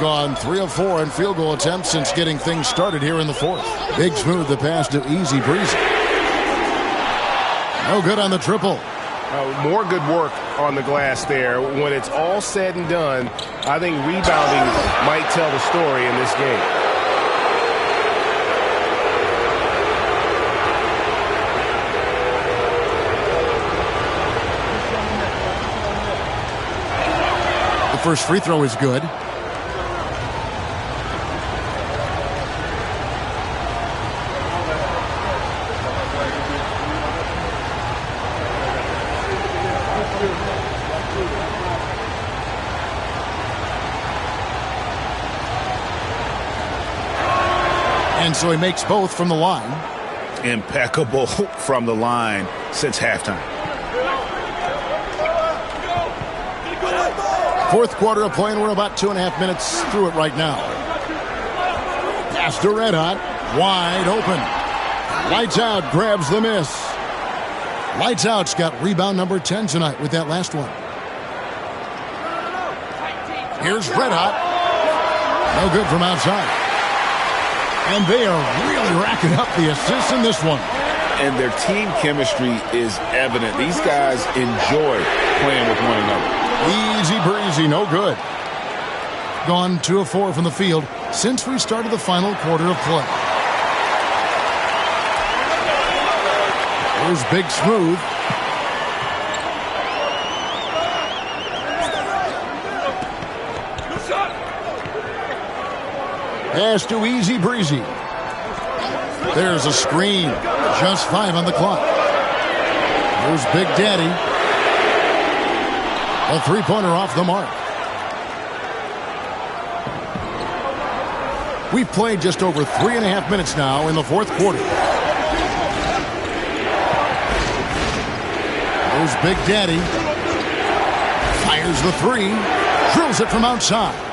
Speaker 1: Gone 3 of 4 in field goal attempts since getting things started here in the fourth. Big Smooth the pass to Easy Breezy. No good on the triple.
Speaker 5: More good work on the glass there. When it's all said and done, I think rebounding might tell the story in this game.
Speaker 1: The first free throw is good. And so he makes both from the line.
Speaker 2: Impeccable from the line since halftime.
Speaker 1: Fourth quarter of play, and we're about 2.5 minutes through it right now. Pass to Red Hot. Wide open. Lights Out grabs the miss. Lights Out's got rebound number 10 tonight with that last one. Here's Red Hot. No good from outside. And they are really racking up the assists in this one.
Speaker 2: And their team chemistry is evident. These guys enjoy playing with one another.
Speaker 1: Easy breezy, no good. Gone 2 of 4 from the field since we started the final quarter of play. Here's Big Smooth. Pass to Easy Breezy. There's a screen. Just 5 on the clock. Here's Big Daddy. A three-pointer off the mark. We've played just over 3.5 minutes now in the fourth quarter. Here's Big Daddy. Fires the three. Drills it from outside.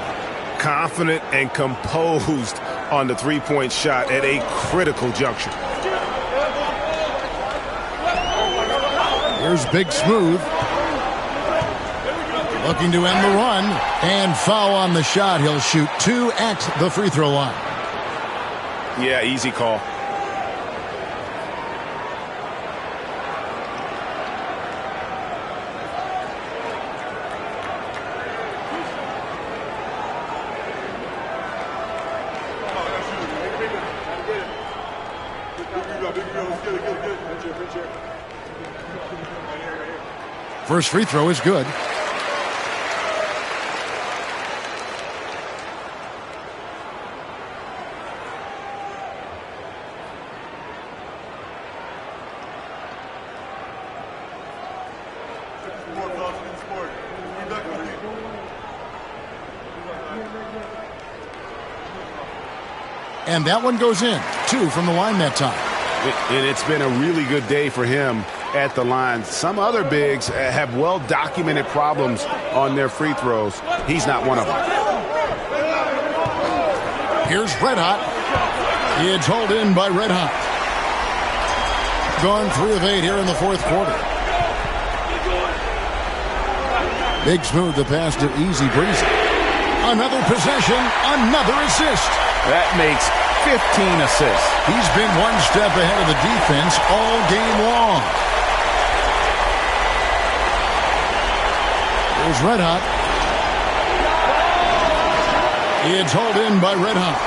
Speaker 5: Confident and composed on the three-point shot at a critical juncture.
Speaker 1: Here's Big Smooth. Looking to end the run. And foul on the shot. He'll shoot 2 at the free throw line.
Speaker 5: Yeah, easy call.
Speaker 1: First free throw is good. And that one goes in. 2 from the line that time.
Speaker 2: And it's been a really good day for him at the line. Some other bigs have well-documented problems on their free throws. He's not one of them.
Speaker 1: Here's Red Hot. It's hauled in by Red Hot. Gone 3 of 8 here in the fourth quarter. Big Smooth the pass to Easy Breezy. Another possession, another assist.
Speaker 2: That makes 15 assists.
Speaker 1: He's been one step ahead of the defense all game long. There's Red Hot. It's hauled in by Red Hot.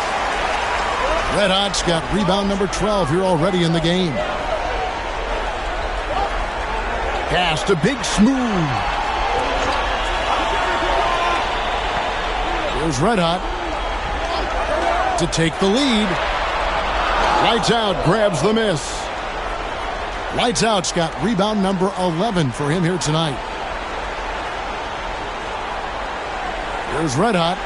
Speaker 1: Red Hot's got rebound number 12 here already in the game. Pass to Big Smooth. There's Red Hot to take the lead. Lights Out grabs the miss. Lights Out's got rebound number 11 for him here tonight. There's Red Hot.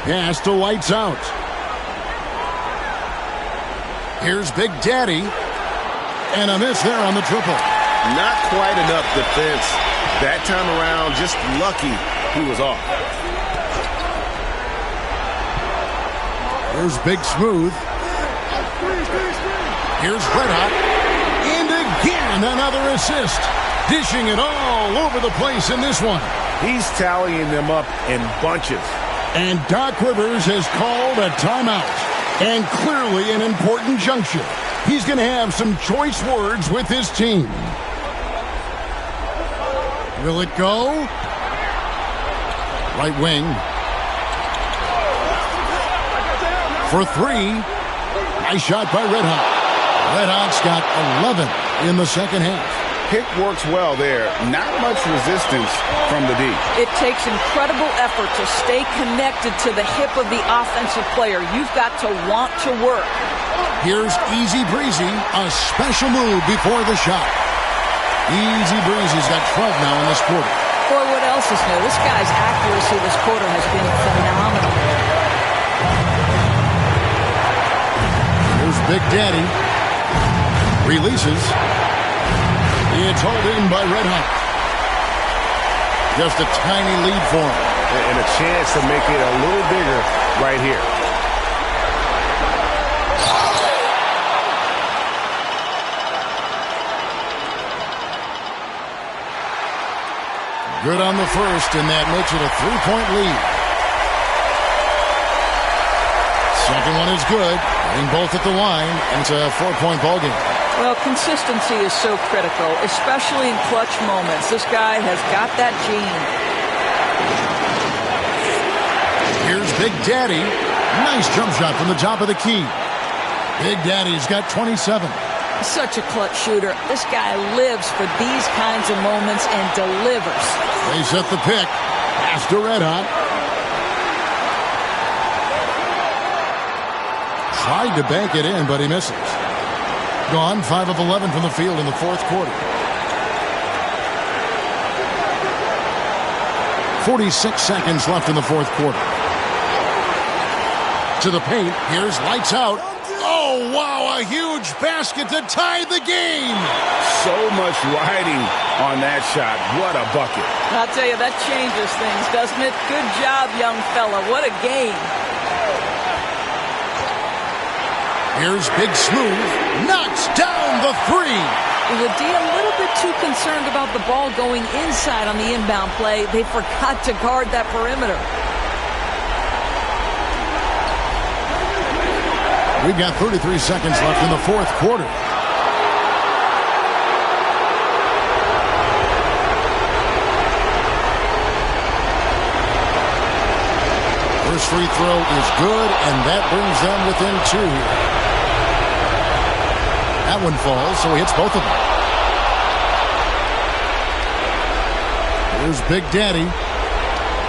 Speaker 1: Pass to Lights Out. Here's Big Daddy. And a miss there on the triple.
Speaker 5: Not quite enough defense. That time around, just lucky he was off.
Speaker 1: Here's Big Smooth. Here's Red Hot. And again, another assist. Dishing it all over the place in this one.
Speaker 2: He's tallying them up in bunches.
Speaker 1: And Doc Rivers has called a timeout. And clearly an important juncture. He's going to have some choice words with his team. Will it go? Right wing. For 3. Nice shot by Red Hot. Red Hot's got 11 in the second half.
Speaker 2: Pick works well there. Not much resistance from the D.
Speaker 3: It takes incredible effort to stay connected to the hip of the offensive player. You've got to want to work.
Speaker 1: Here's Easy Breezy, a special move before the shot. Easy Breezy's got 12 now in this quarter.
Speaker 3: Boy, what else is new? This guy's accuracy this quarter has been phenomenal.
Speaker 1: Here's Big Daddy. Releases. It's hauled in by Red Hot. Just a tiny lead for him.
Speaker 2: And a chance to make it a little bigger right here.
Speaker 1: Good on the first, and that makes it a 3-point lead. Second one is good. Getting both at the line, and it's a 4-point ballgame.
Speaker 3: Well, consistency is so critical, especially in clutch moments. This guy has got that gene.
Speaker 1: Here's Big Daddy. Nice jump shot from the top of the key. Big Daddy's got 27.
Speaker 3: Such a clutch shooter. This guy lives for these kinds of moments and delivers.
Speaker 1: They set the pick. Pass to Red Hot. Tried to bank it in, but he misses. Gone 5 of 11 from the field in the fourth quarter. 46 seconds left in the fourth quarter. To the paint. Here's Lights Out. Oh, wow, a huge basket to tie the game.
Speaker 2: So much riding on that shot. What a bucket.
Speaker 3: I'll tell you, that changes things, doesn't it? Good job, young fella. What a game.
Speaker 1: Here's Big Smooth. Knocks down the 3.
Speaker 3: The D a little bit too concerned about the ball going inside on the inbound play. They forgot to guard that perimeter.
Speaker 1: We've got 33 seconds left in the fourth quarter. First free throw is good, and that brings them within 2 here. That one falls, so he hits both of them. Here's Big Daddy.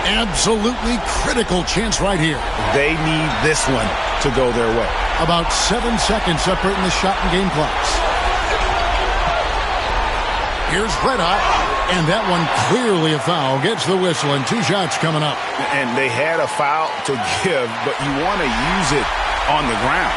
Speaker 1: Absolutely critical chance right here.
Speaker 2: They need this one to go their way.
Speaker 1: About 7 seconds separating the shot and game clocks. Here's Red Hot, and that one clearly a foul. Gets the whistle, and 2 shots coming up.
Speaker 2: And they had a foul to give, but you want to use it on the ground.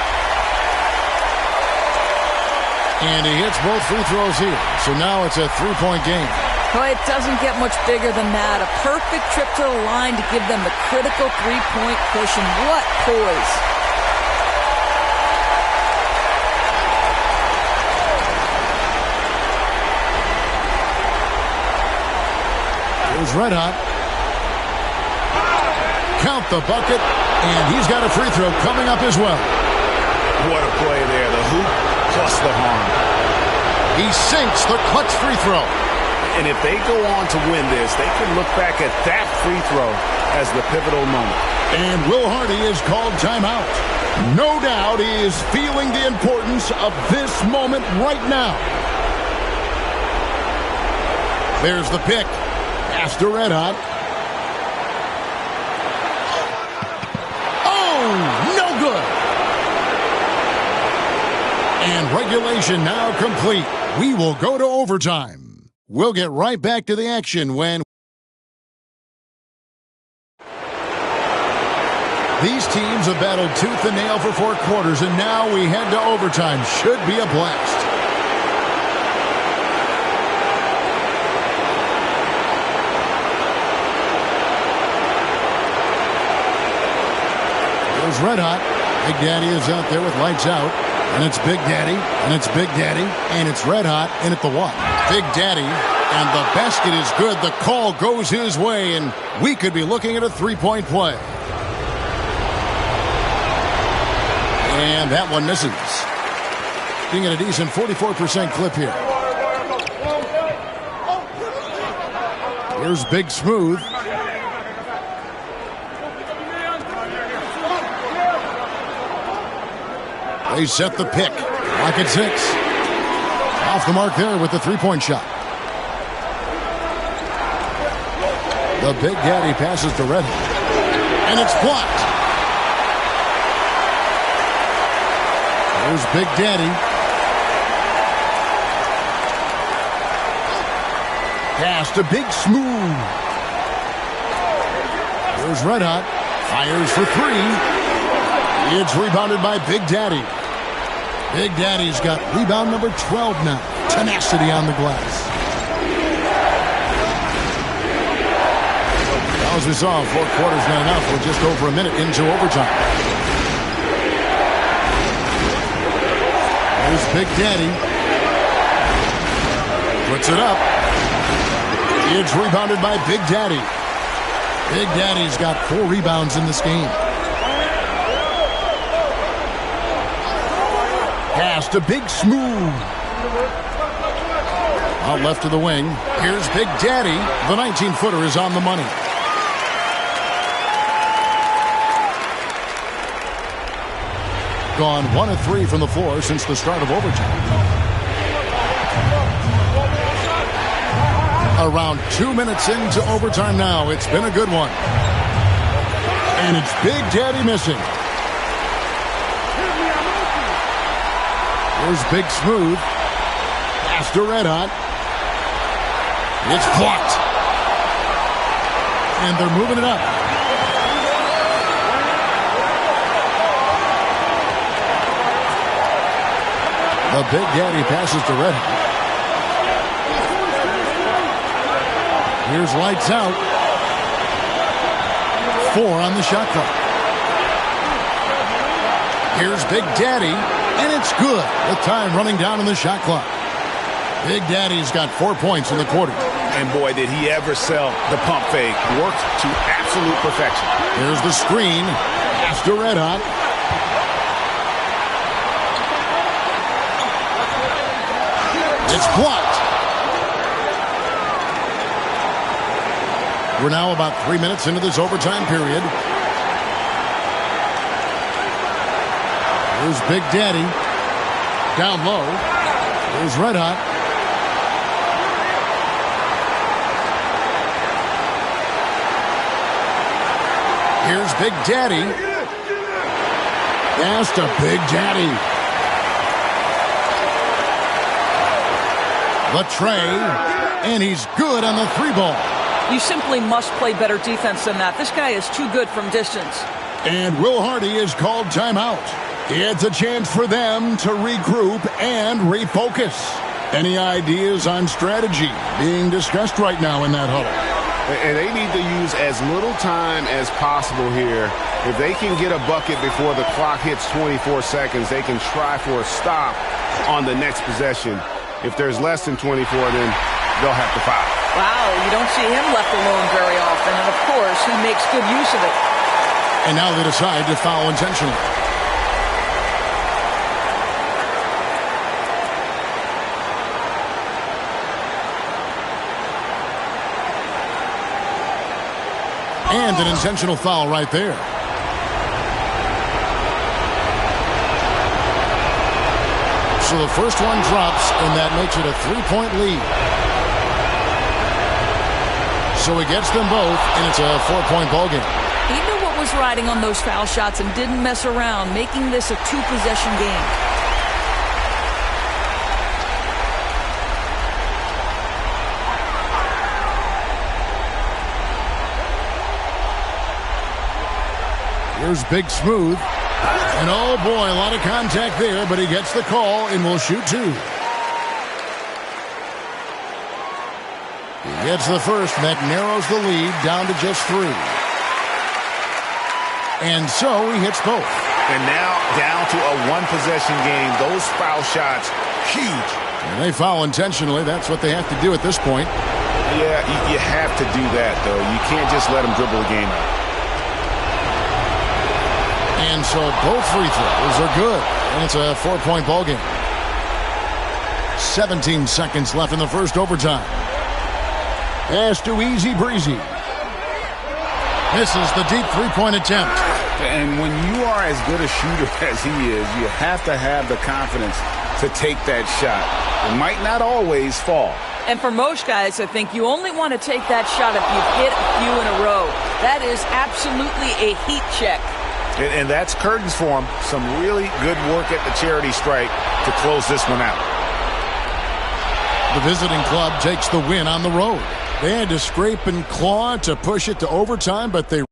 Speaker 1: And he hits both free throws here. So now it's a 3-point game.
Speaker 3: Well, it doesn't get much bigger than that. A perfect trip to the line to give them the critical 3-point push, and what poise.
Speaker 1: Here's Red Hot. Count the bucket, and he's got a free throw coming up as well.
Speaker 2: What a play there. The hoop plus the harm.
Speaker 1: He sinks the clutch free throw.
Speaker 2: And if they go on to win this, they can look back at that free throw as the pivotal moment.
Speaker 1: And Will Hardy is called timeout. No doubt he is feeling the importance of this moment right now. There's the pick. Pass to Red Hot. Oh, no good. And regulation now complete. We will go to overtime. We'll get right back to the action when these teams have battled tooth and nail for 4 quarters, and now we head to overtime. Should be a blast. There's Red Hot. Big Daddy is out there with lights out. And it's Big Daddy, and it's Big Daddy, and it's Red Hot in at the one. Big Daddy, and the basket is good. The call goes his way, and we could be looking at a 3-point play. And that one misses. Being at a decent 44% clip here. Here's Big Smooth. They set the pick. Clock at 6. Off the mark there with the 3-point shot. The Big Daddy passes to Red Hot. And it's blocked. Here's Big Daddy. Pass to Big Smooth. Here's Red Hot. Fires for 3. It's rebounded by Big Daddy. Big Daddy's got rebound number 12 now. Tenacity on the glass. Now, as we saw, 4 quarters not enough. We're just over a minute into overtime. Here's Big Daddy. Puts it up. It's rebounded by Big Daddy. Big Daddy's got 4 rebounds in this game. Pass to Big Smooth. Out left to the wing. Here's Big Daddy. The 19-footer is on the money. Gone 1 of 3 from the floor since the start of overtime. Around 2 minutes into overtime now. It's been a good one. And it's Big Daddy missing. Here's Big Smooth. Pass to Red Hot. It's blocked. And they're moving it up. The Big Daddy passes to Red Hot. Here's lights out. 4 on the shot clock. Here's Big Daddy. And it's good with time running down on the shot clock. Big Daddy's got 4 points in the quarter.
Speaker 2: And boy, did he ever sell the pump fake. Worked to absolute perfection.
Speaker 1: Here's the screen. Pass to Red Hot. It's blocked. We're now about 3 minutes into this overtime period. Here's Big Daddy. Down low. Here's Red Hot. Here's Big Daddy. Pass to Big Daddy. The tray. And he's good on the 3-ball.
Speaker 3: You simply must play better defense than that. This guy is too good from distance.
Speaker 1: And Will Hardy is called timeout. It's a chance for them to regroup and refocus. Any ideas on strategy being discussed right now in that huddle?
Speaker 5: And they need to use as little time as possible here. If they can get a bucket before the clock hits 24 seconds, they can try for a stop on the next possession. If there's less than 24, then they'll have to foul.
Speaker 3: Wow, you don't see him left alone very often. And, of course, he makes good use of it.
Speaker 1: And now they decide to foul intentionally. And an intentional foul right there. So the first one drops, and that makes it a 3-point lead. So he gets them both, and it's a 4-point ballgame.
Speaker 4: He knew what was riding on those foul shots and didn't mess around, making this a 2-possession game.
Speaker 1: Here's Big Smooth. And oh boy, a lot of contact there, but he gets the call and will shoot 2. He gets the first, and that narrows the lead down to just 3. And so he hits both.
Speaker 2: And now down to a 1-possession game. Those foul shots, huge.
Speaker 1: And they foul intentionally. That's what they have to do at this point.
Speaker 2: Yeah, you have to do that, though. You can't just let them dribble the game out.
Speaker 1: And so both free throws are good. And it's a 4-point ballgame. 17 seconds left in the first overtime. Pass to Easy Breezy. Misses the deep 3-point attempt.
Speaker 2: And when you are as good a shooter as he is, you have to have the confidence to take that shot. It might not always fall.
Speaker 3: And for most guys, I think you only want to take that shot if you've hit a few in a row. That is absolutely a heat check.
Speaker 2: And that's curtains for him. Some really good work at the charity stripe to close this one out.
Speaker 1: The visiting club takes the win on the road. They had to scrape and claw to push it to overtime, but they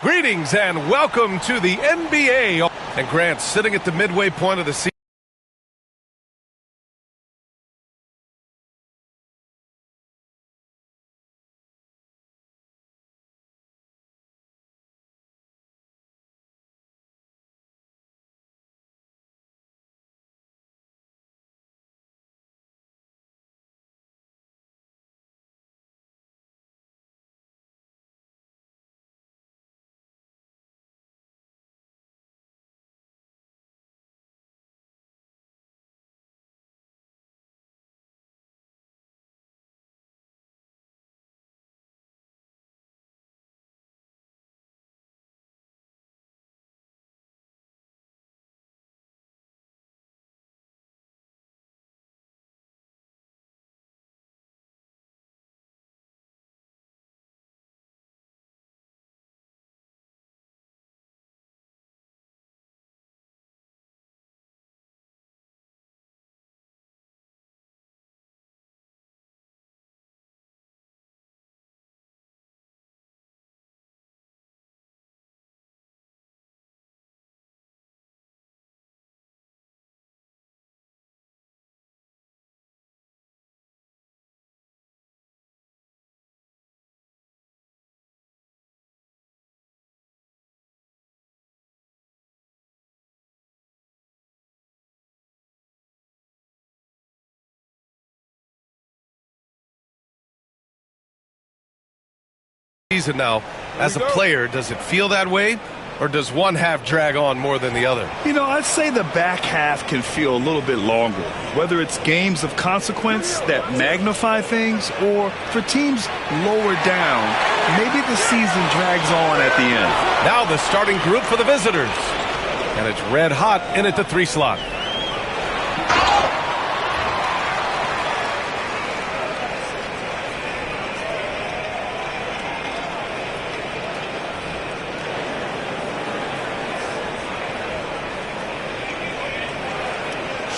Speaker 11: Greetings and welcome to the NBA. And Grant sitting at the midway point of the season. Season now, as a player, does it feel that way, or does one half drag on more than the other?
Speaker 12: You know, I'd say the back half can feel a little bit longer, whether it's games of consequence that magnify things, or for teams lower down, maybe the season drags on at the end.
Speaker 11: Now the starting group for the visitors, and it's red hot in at the 3 slot.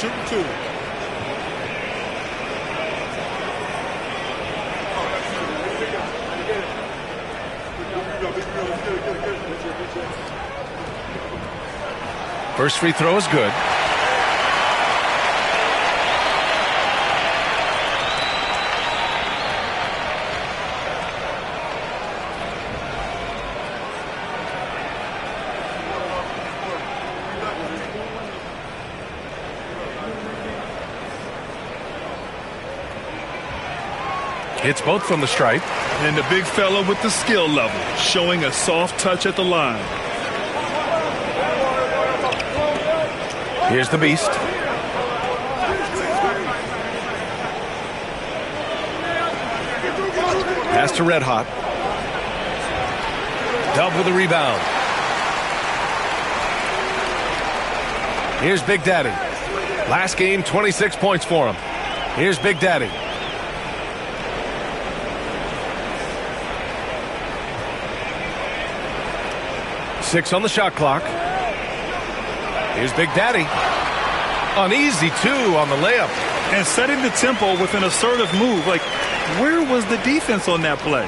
Speaker 10: Shooting 2.
Speaker 11: First free throw is good. Hits both from the stripe.
Speaker 12: And the big fella with the skill level, showing a soft touch at the line.
Speaker 11: Here's the beast. Pass to Red Hot. Dub with a rebound. Here's Big Daddy. Last game, 26 points for him. Here's Big Daddy. Six on the shot clock. Here's Big Daddy. Uneasy, 2 on the layup.
Speaker 12: And setting the tempo with an assertive move. Like, where was the defense on that play?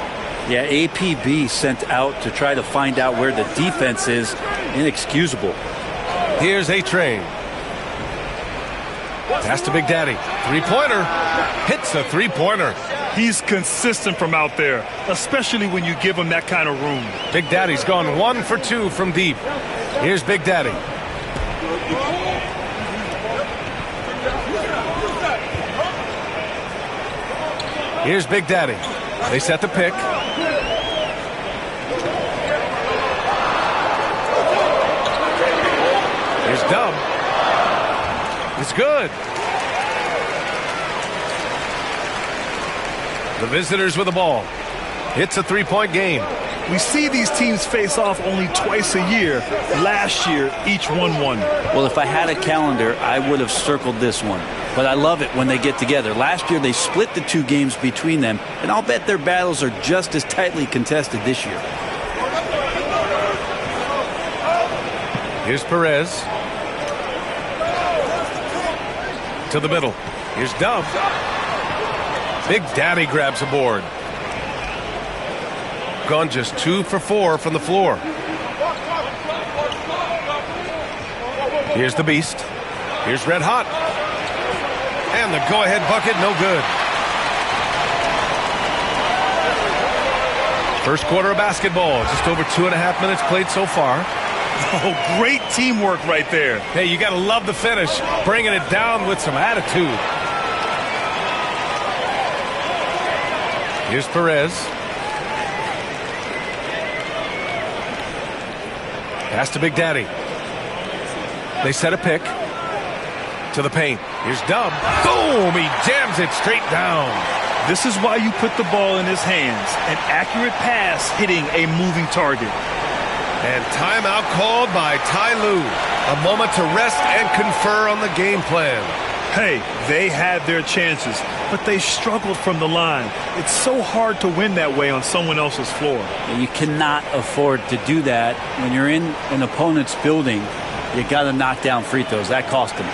Speaker 6: Yeah, APB sent out to try to find out where the defense is. Inexcusable.
Speaker 11: Here's A-Train. Pass to Big Daddy. Three-pointer. Hits a three-pointer.
Speaker 12: He's consistent from out there, especially when you give him that kind of room.
Speaker 11: Big Daddy's gone 1 for 2 from deep. Here's Big Daddy. Here's Big Daddy. They set the pick. Here's Dub. It's good. The visitors with the ball. It's a 3-point game.
Speaker 12: We see these teams face off only twice a year. Last year, each won one.
Speaker 6: Well, if I had a calendar, I would have circled this one. But I love it when they get together. Last year, they split the 2 games between them, and I'll bet their battles are just as tightly contested this year.
Speaker 11: Here's Perez. To the middle. Here's Dub. Big Daddy grabs a board. Gone just 2 for 4 from the floor. Here's the Beast. Here's Red Hot. And the go-ahead bucket, no good. First quarter of basketball. Just over 2.5 minutes played so far.
Speaker 12: Oh, great teamwork right there.
Speaker 11: Hey, you got to love the finish. Bringing it down with some attitude. Here's Perez. Pass to Big Daddy. They set a pick to the paint. Here's Dub. Boom! He jams it straight down.
Speaker 12: This is why you put the ball in his hands. An accurate pass hitting a moving target.
Speaker 11: And timeout called by Ty Lue. A moment to rest and confer on the game plan.
Speaker 12: Hey, they had their chances, but they struggled from the line. It's so hard to win that way on someone else's floor.
Speaker 6: You cannot afford to do that when you're in an opponent's building. You got to knock down free throws. That cost them.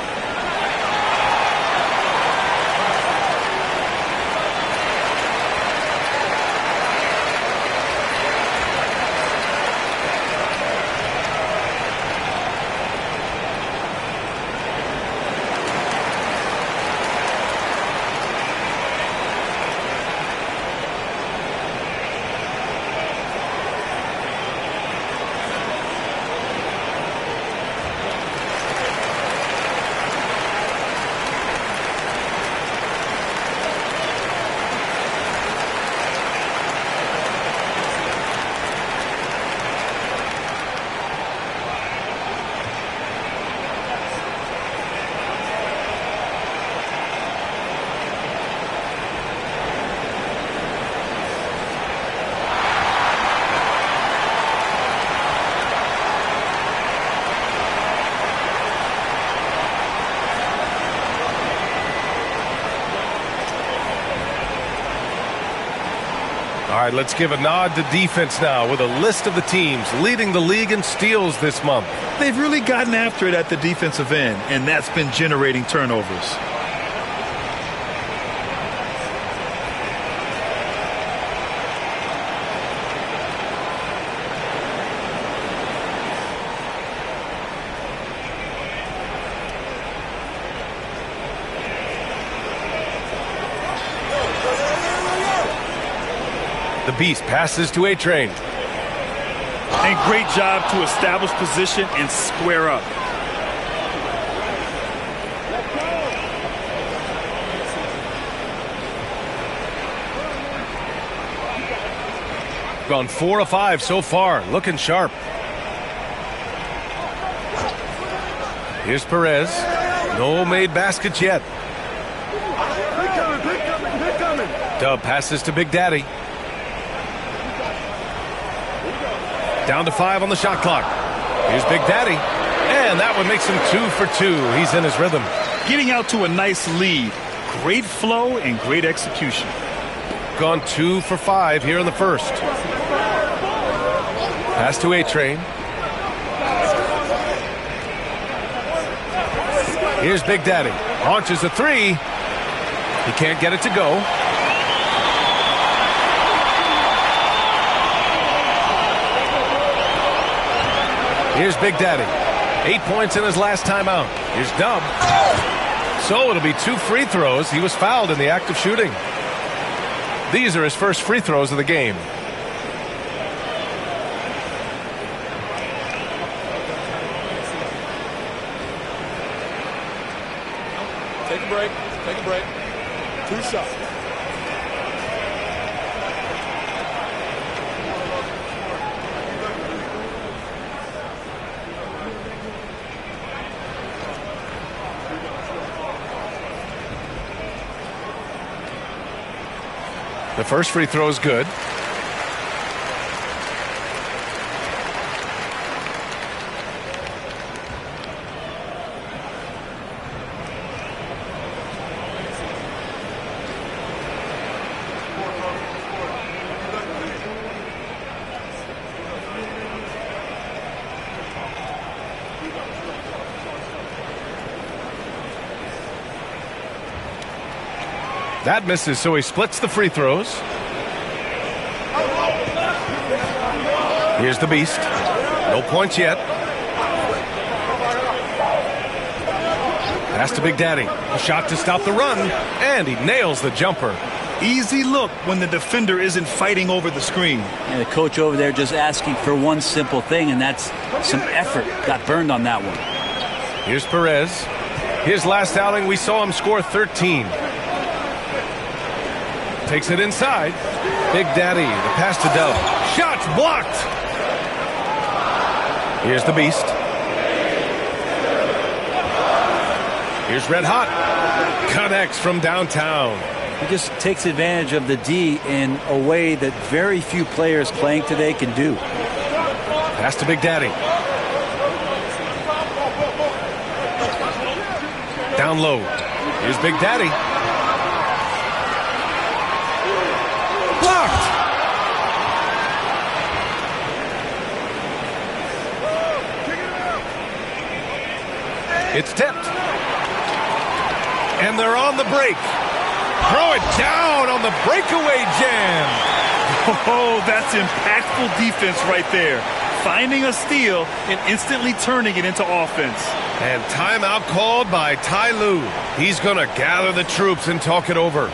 Speaker 11: All right, let's give a nod to defense now with a list of the teams leading the league in steals this month.
Speaker 12: They've really gotten after it at the defensive end, and that's been generating turnovers.
Speaker 11: The Beast passes to A-Train.
Speaker 12: And great job to establish position and square up.
Speaker 11: Gone 4 of 5 so far, looking sharp. Here's Perez. No made baskets yet. Dub passes to Big Daddy. Down to 5 on the shot clock. Here's Big Daddy. And that one makes him 2 for 2. He's in his rhythm.
Speaker 12: Getting out to a nice lead. Great flow and great execution.
Speaker 11: Gone 2 for 5 here in the first. Pass to A-Train. Here's Big Daddy. Launches a 3. He can't get it to go. Here's Big Daddy. 8 points in his last timeout. Here's Dub. So it'll be 2 free throws. He was fouled in the act of shooting. These are his first free throws of the game.
Speaker 10: Take a break. Take a break. 2 shots.
Speaker 11: The first free throw is good. That misses, so he splits the free throws. Here's the Beast. No points yet. Pass to Big Daddy. A shot to stop the run, and he nails the jumper.
Speaker 12: Easy look when the defender isn't fighting over the screen.
Speaker 13: And the coach over there just asking for one simple thing, and that's some effort. Got burned on that one.
Speaker 11: Here's Perez. His last outing, we saw him score 13. Takes it inside. Big Daddy, the pass to Dub. Shots blocked. Here's the Beast. Here's Red Hot. Connects from downtown.
Speaker 13: He just takes advantage of the D in a way that very few players playing today can do.
Speaker 11: Pass to Big Daddy. Down low. Here's Big Daddy. Blocked. It's tipped. And they're on the break. Throw it down on the breakaway jam.
Speaker 12: Oh, that's impactful defense right there. Finding a steal and instantly turning it into offense.
Speaker 11: And timeout called by Ty Lue. He's going to gather the troops and talk it over.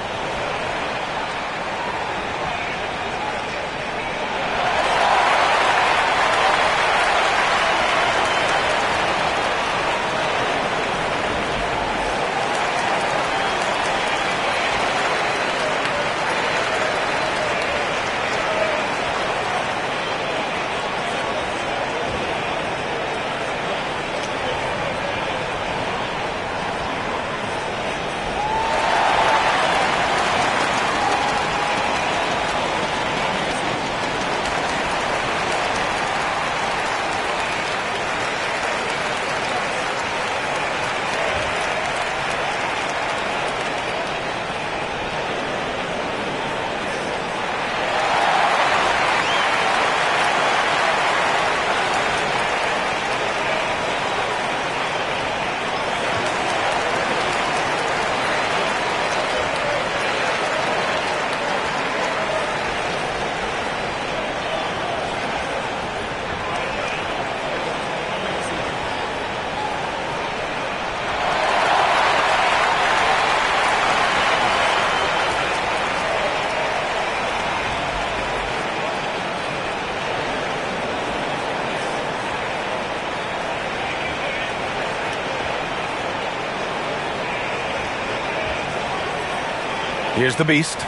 Speaker 11: Here's the Beast.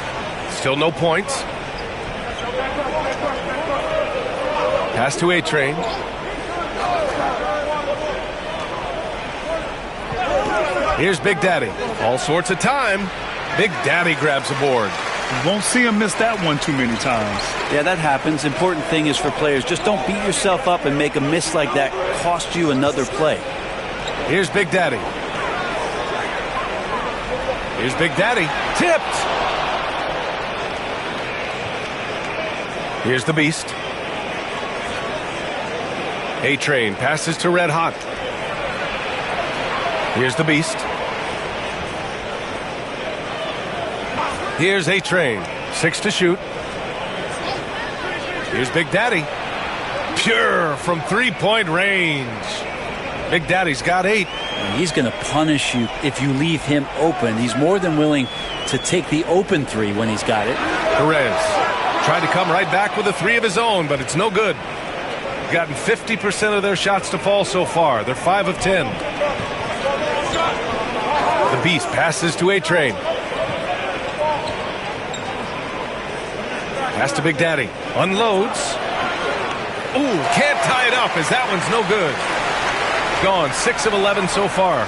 Speaker 11: Still no points. Pass to A-Train. Here's Big Daddy. All sorts of time. Big Daddy grabs a board.
Speaker 12: You won't see him miss that one too many times.
Speaker 13: Yeah, that happens. Important thing is for players, just don't beat yourself up and make a miss like that cost you another play.
Speaker 11: Here's Big Daddy. Here's Big Daddy. Tipped. Here's the Beast. A-Train passes to Red Hot. Here's the Beast. Here's A-Train. 6 to shoot. Here's Big Daddy. Pure from three-point range. Big Daddy's got 8.
Speaker 13: And he's going to punish you if you leave him open. He's more than willing to take the open three when he's got it.
Speaker 11: Perez tried to come right back with a 3 of his own, but it's no good. Gotten 50% of their shots to fall so far. They're 5 of 10. The Beast passes to A-Train. Pass to Big Daddy. Unloads. Ooh, can't tie it up as that one's no good. Gone 6 of 11 so far.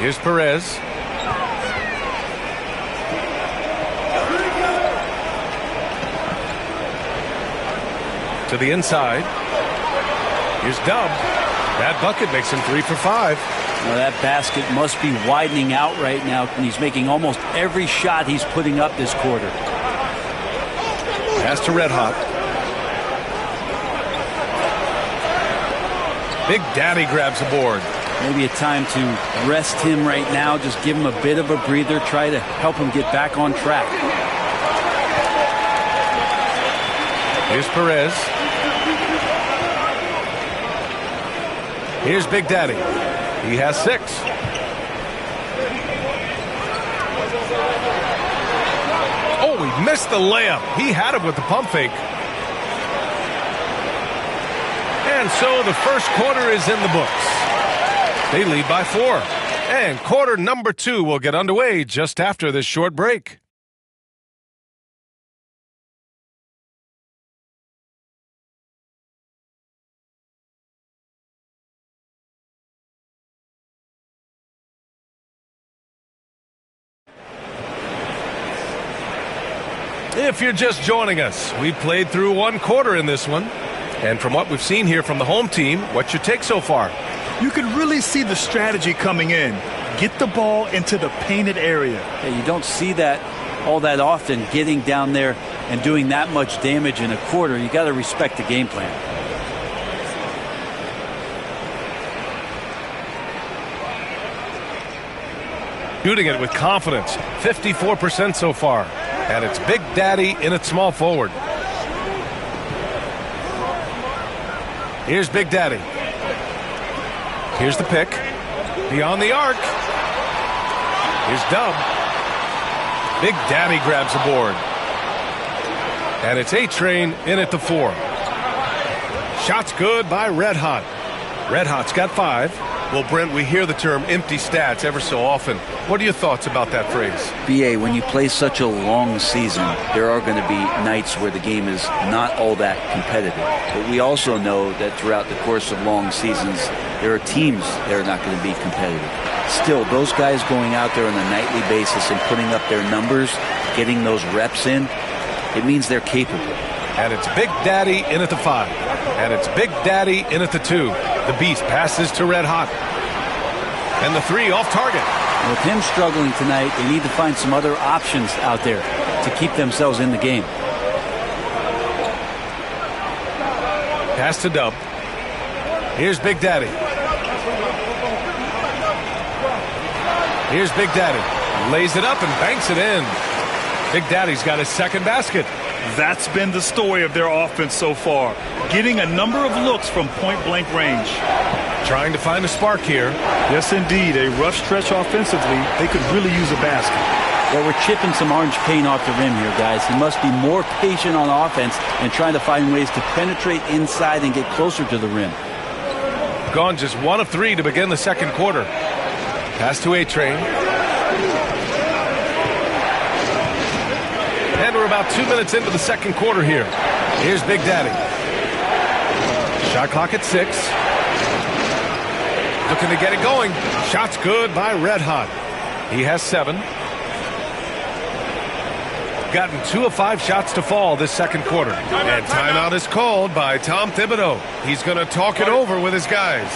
Speaker 11: Here's Perez. To the inside. Here's Dub. That bucket makes him 3 for 5.
Speaker 13: Well, that basket must be widening out right now, and he's making almost every shot he's putting up this quarter.
Speaker 11: Pass to Red Hot. Big Daddy grabs a board.
Speaker 13: Maybe a time to rest him right now. Just give him a bit of a breather. Try to help him get back on track.
Speaker 11: Here's Perez. Here's Big Daddy. He has 6. Oh, he missed the layup. He had it with the pump fake. And so the first quarter is in the books. They lead by 4. And quarter number 2 will get underway just after this short break. If you're just joining us, we played through 1 quarter in this one. And from what we've seen here from the home team, what's your take so far?
Speaker 12: You can really see the strategy coming in. Get the ball into the painted area.
Speaker 13: Yeah, you don't see that all that often, getting down there and doing that much damage in a quarter. You got to respect the game plan.
Speaker 11: Shooting it with confidence, 54% so far. And it's Big Daddy in at small forward. Here's Big Daddy. Here's the pick. Beyond the arc. Here's Dub. Big Daddy grabs the board. And it's A-Train in at the 4. Shots good by Red Hot. Red Hot's got 5. Well, Brent, we hear the term empty stats ever so often. What are your thoughts about that phrase?
Speaker 13: BA, when you play such a long season, there are going to be nights where the game is not all that competitive. But we also know that throughout the course of long seasons, there are teams that are not going to be competitive. Still, those guys going out there on a nightly basis and putting up their numbers, getting those reps in, it means they're capable.
Speaker 11: And it's Big Daddy in at the 5. And it's Big Daddy in at the 2. The Beast passes to Red Hot. And the 3 off target.
Speaker 13: And with him struggling tonight, they need to find some other options out there to keep themselves in the game.
Speaker 11: Pass to Dub. Here's Big Daddy. Here's Big Daddy. Lays it up and banks it in. Big Daddy's got his second basket.
Speaker 12: That's been the story of their offense so far. Getting a number of looks from point-blank range.
Speaker 11: Trying to find a spark here.
Speaker 12: Yes, indeed. A rough stretch offensively. They could really use a basket.
Speaker 13: Well, we're chipping some orange paint off the rim here, guys. He must be more patient on offense and trying to find ways to penetrate inside and get closer to the rim.
Speaker 11: Gone just 1 of 3 to begin the second quarter. Pass to A-Train. And we're about 2 minutes into the second quarter here. Here's Big Daddy. Shot clock at 6. Looking to get it going. Shots good by Red Hot. He has 7. Gotten 2 of 5 shots to fall this second quarter. And timeout is called by Tom Thibodeau. He's going to talk it over with his guys.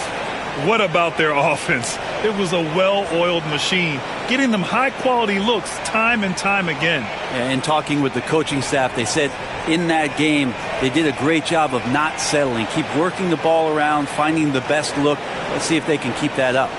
Speaker 12: What about their offense? It was a well-oiled machine, getting them high-quality looks time and time again.
Speaker 13: And talking with the coaching staff, they said in that game they did a great job of not settling. Keep working the ball around, finding the best look. Let's see if they can keep that up.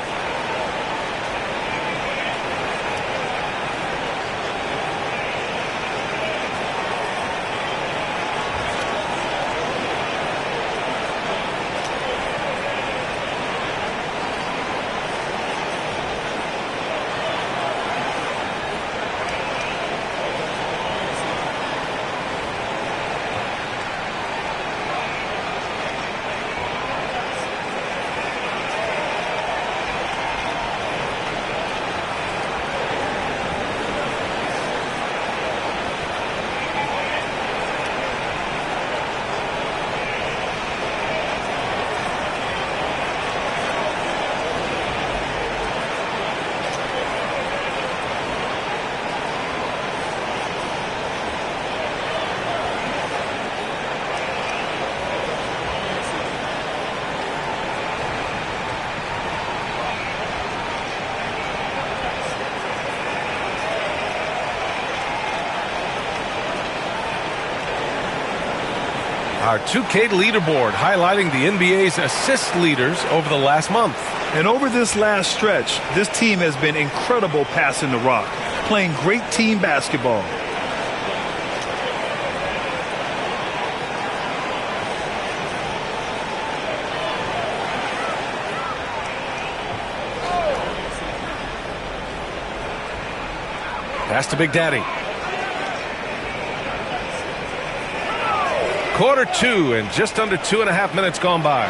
Speaker 11: Our 2K leaderboard highlighting the NBA's assist leaders over the last month.
Speaker 12: And over this last stretch, this team has been incredible passing the rock, playing great team basketball.
Speaker 11: Pass to Big Daddy. Quarter 2 and just under 2.5 minutes gone by.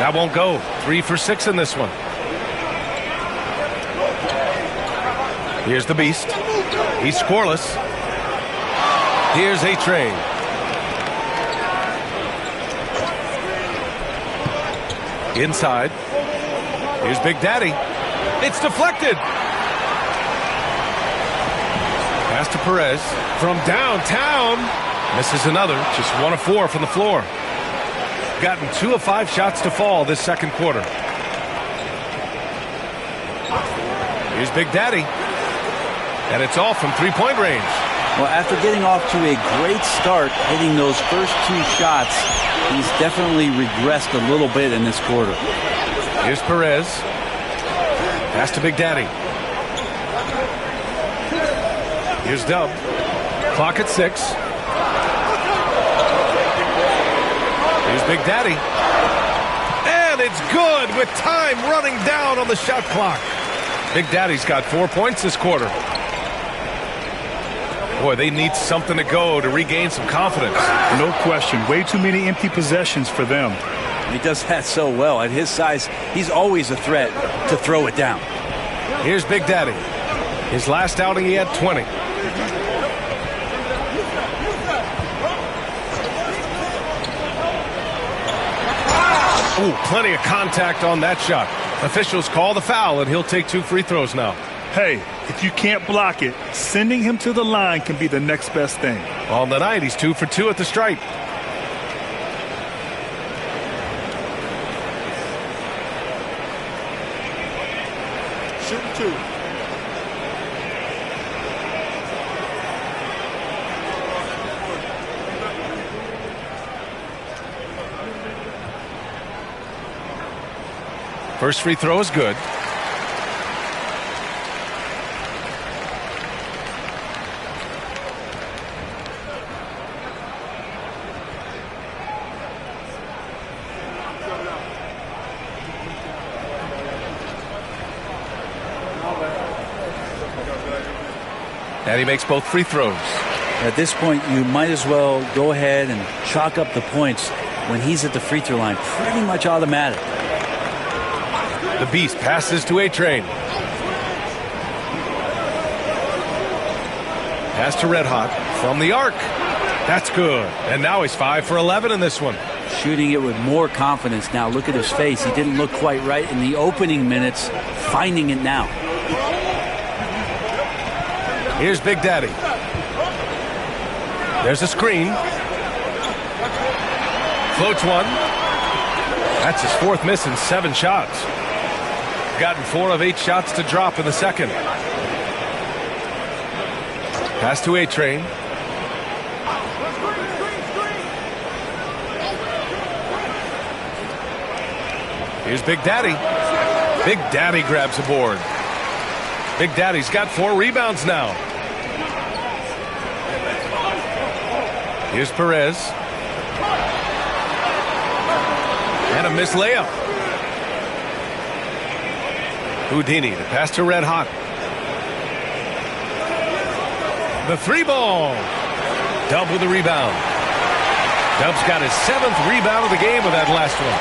Speaker 11: That won't go. 3 for 6 in this one. Here's the Beast. He's scoreless. Here's A-Train. Inside. Here's Big Daddy. It's deflected. Pass to Perez from downtown. Misses another. Just 1 of 4 from the floor. Gotten 2 of 5 shots to fall this second quarter. Here's Big Daddy. And it's all from three-point range.
Speaker 13: Well, after getting off to a great start, hitting those first 2 shots, he's definitely regressed a little bit in this quarter.
Speaker 11: Here's Perez. Pass to Big Daddy. Here's Dub. Clock at 6. Here's Big Daddy. And it's good with time running down on the shot clock. Big Daddy's got 4 points this quarter. Boy, they need something to go to regain some confidence.
Speaker 12: No question. Way too many empty possessions for them.
Speaker 13: He does that so well. At his size, he's always a threat to throw it down.
Speaker 11: Here's Big Daddy. His last outing, he had 20. Ooh, plenty of contact on that shot. Officials call the foul, and he'll take 2 free throws now.
Speaker 12: Hey, if you can't block it, sending him to the line can be the next best thing.
Speaker 11: On the night, he's 2 for 2 at the stripe.
Speaker 10: Shooting 2.
Speaker 11: First free throw is good. And he makes both free throws.
Speaker 13: At this point, you might as well go ahead and chalk up the points when he's at the free throw line. Pretty much automatic.
Speaker 11: The Beast passes to A-Train. Pass to Red Hot from the arc. That's good. And now he's 5 for 11 in this one.
Speaker 13: Shooting it with more confidence now. Look at his face. He didn't look quite right in the opening minutes. Finding it now.
Speaker 11: Here's Big Daddy. There's a screen. Floats one. That's his 4th miss in 7 shots. Gotten 4 of 8 shots to drop in the second. Pass to A-Train. Here's Big Daddy. Big Daddy grabs the board. Big Daddy's got 4 rebounds now. Here's Perez. And a missed layup. Houdini to pass to Red Hot. The 3-ball. Dub with the rebound. Dub's got his 7th rebound of the game with that last one.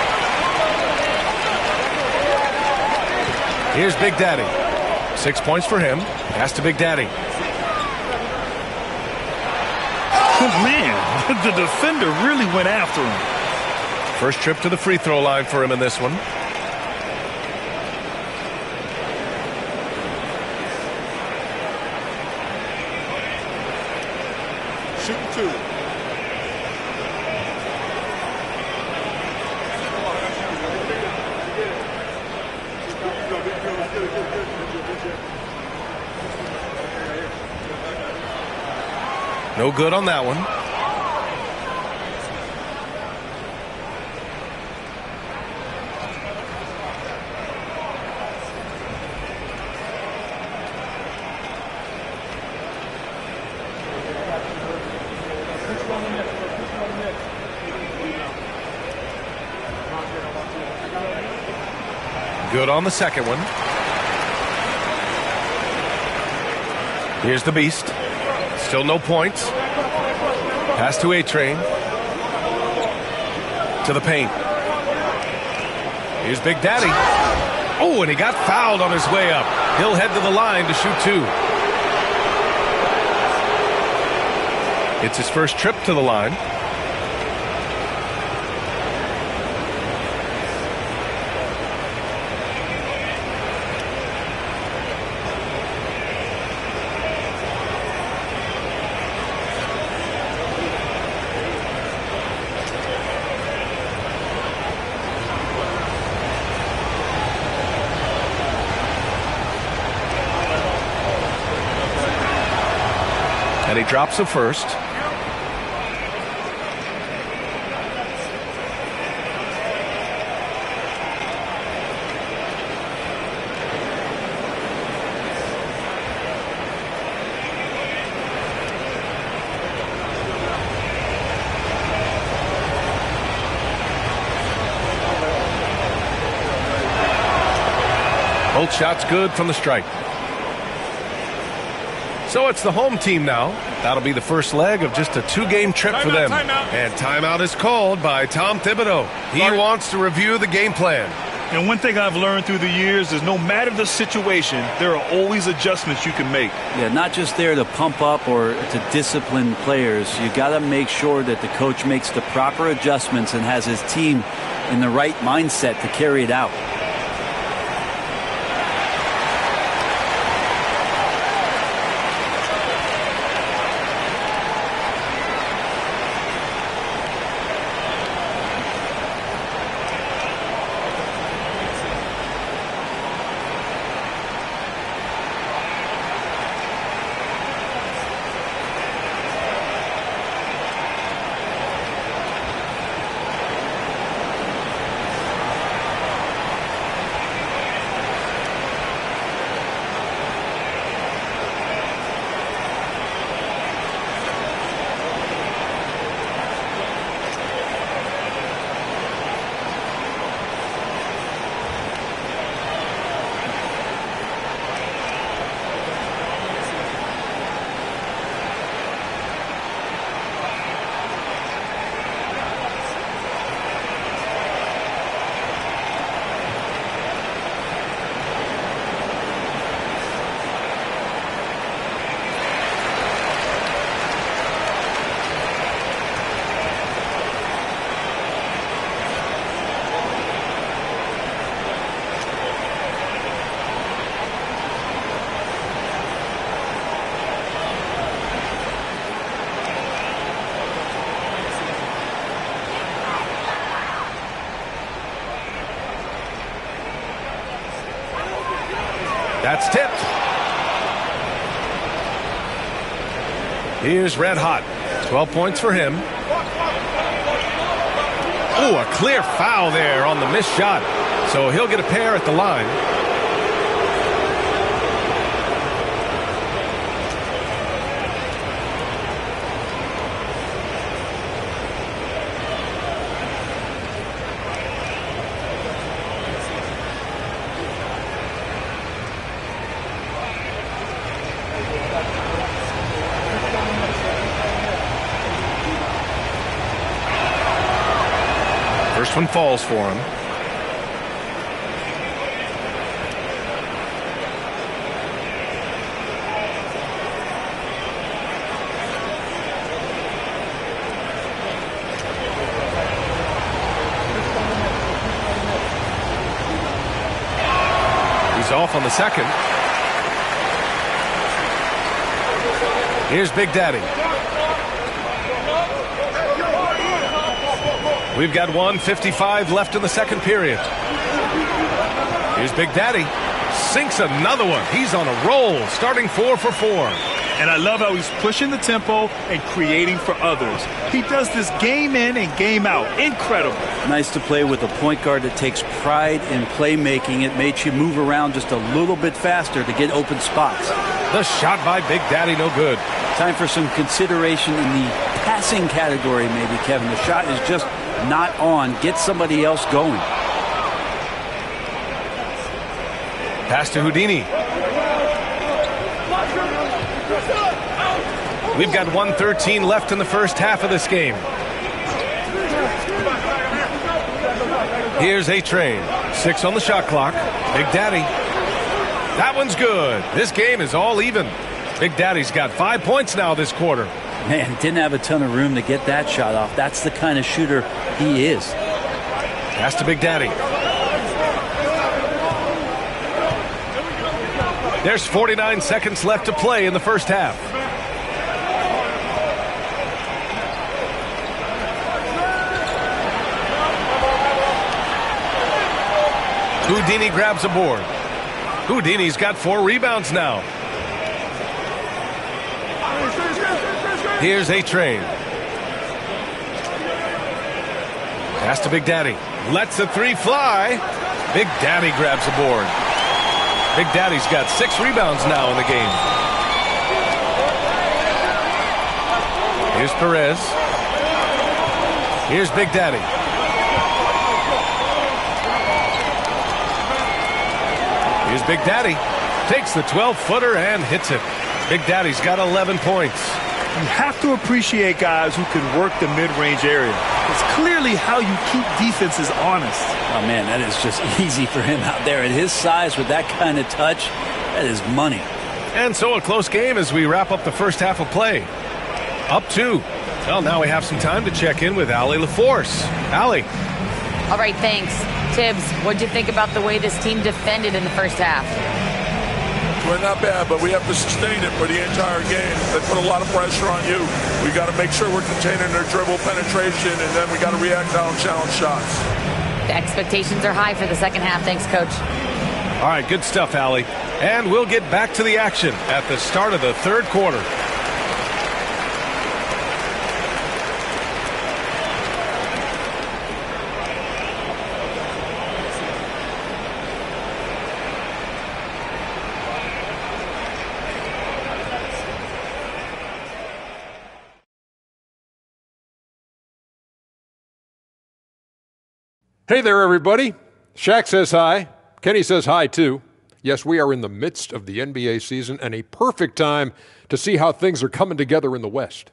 Speaker 11: Here's Big Daddy. 6 points for him. Pass to Big Daddy.
Speaker 12: Oh, man, the defender really went after him.
Speaker 11: First trip to the free throw line for him in this one.
Speaker 10: Shooting 2.
Speaker 11: No good on that one. Good on the second one. Here's the Beast. Still no points. Pass to A-Train. To the paint. Here's Big Daddy. Oh, and he got fouled on his way up. He'll head to the line to shoot 2. It's his first trip to the line. And he drops the first. Both shots good from the stripe. So it's the home team now. That'll be the first leg of just a 2-game trip for them. And timeout is called by Tom Thibodeau. He wants to review the game plan.
Speaker 12: And one thing I've learned through the years is no matter the situation, there are always adjustments you can make.
Speaker 13: Yeah, not just there to pump up or to discipline players. You got to make sure that the coach makes the proper adjustments and has his team in the right mindset to carry it out.
Speaker 11: That's tipped. Here's Red Hot. 12 points for him. Oh, a clear foul there on the missed shot. So he'll get a pair at the line. First one falls for him. He's off on the second. Here's Big Daddy. We've got 1:55 left in the second period. Here's Big Daddy. Sinks another one. He's on a roll, starting 4 for 4.
Speaker 12: And I love how he's pushing the tempo and creating for others. He does this game in and game out. Incredible.
Speaker 13: Nice to play with a point guard that takes pride in playmaking. It makes you move around just a little bit faster to get open spots.
Speaker 11: The shot by Big Daddy, no good.
Speaker 13: Time for some consideration in the passing category, maybe, Kevin. The shot is just not on. Get somebody else going.
Speaker 11: Pass to Houdini. We've got 1:13 left in the first half of this game. Here's A-Train. 6 on the shot clock. Big Daddy. That one's good. This game is all even. Big Daddy's got 5 points now this quarter.
Speaker 13: Man, didn't have a ton of room to get that shot off. That's the kind of shooter he is.
Speaker 11: Pass to Big Daddy. There's 49 seconds left to play in the first half. Houdini grabs a board. Houdini's got 4 rebounds now. Here's A-Train. Pass to Big Daddy. Lets the 3 fly. Big Daddy grabs the board. Big Daddy's got 6 rebounds now in the game. Here's Perez. Here's Big Daddy. Here's Big Daddy. Takes the 12-footer and hits it. Big Daddy's got 11 points.
Speaker 12: You have to appreciate guys who can work the mid-range area. It's clearly how you keep defenses honest.
Speaker 13: Oh, man, that is just easy for him out there. At his size with that kind of touch, that is money.
Speaker 11: And so a close game as we wrap up the first half of play. Up 2. Well, now we have some time to check in with Allie LaForce. Allie.
Speaker 14: All right, thanks. Tibbs, what'd you think about the way this team defended in the first half?
Speaker 10: We're not bad, but we have to sustain it for the entire game. They put a lot of pressure on you. We got to make sure we're containing their dribble penetration, and then we got to react down challenge shots.
Speaker 14: The expectations are high for the second half. Thanks, Coach.
Speaker 11: All right, good stuff, Allie. And we'll get back to the action at the start of the third quarter.
Speaker 8: Hey there, everybody. Shaq says hi. Kenny says hi, too. Yes, we are in the midst of the NBA season and a perfect time to see how things are coming together in the West.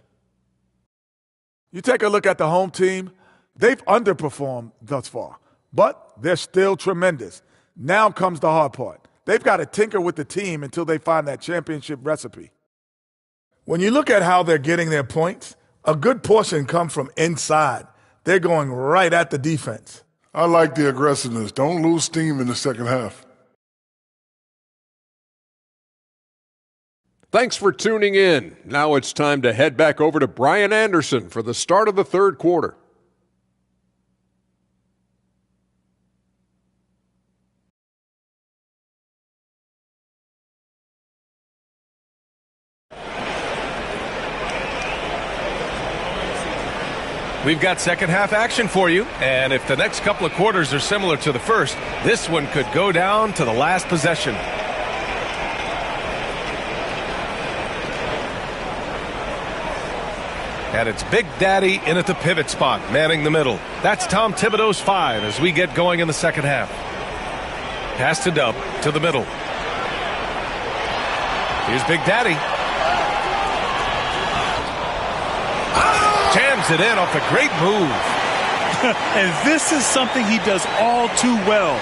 Speaker 7: You take a look at the home team, they've underperformed thus far, but they're still tremendous. Now comes the hard part. They've got to tinker with the team until they find that championship recipe. When you look at how they're getting their points, a good portion comes from inside. They're going right at the defense.
Speaker 9: I like the aggressiveness. Don't lose steam in the second half.
Speaker 8: Thanks for tuning in. Now it's time to head back over to Brian Anderson for the start of the third quarter.
Speaker 11: We've got second half action for you, and if the next couple of quarters are similar to the first, this one could go down to the last possession. And it's Big Daddy in at the pivot spot, manning the middle. That's Tom Thibodeau's 5 as we get going in the second half. Pass to Dub to the middle. Here's Big Daddy. Jams it in off a great move.
Speaker 12: And this is something he does all too well.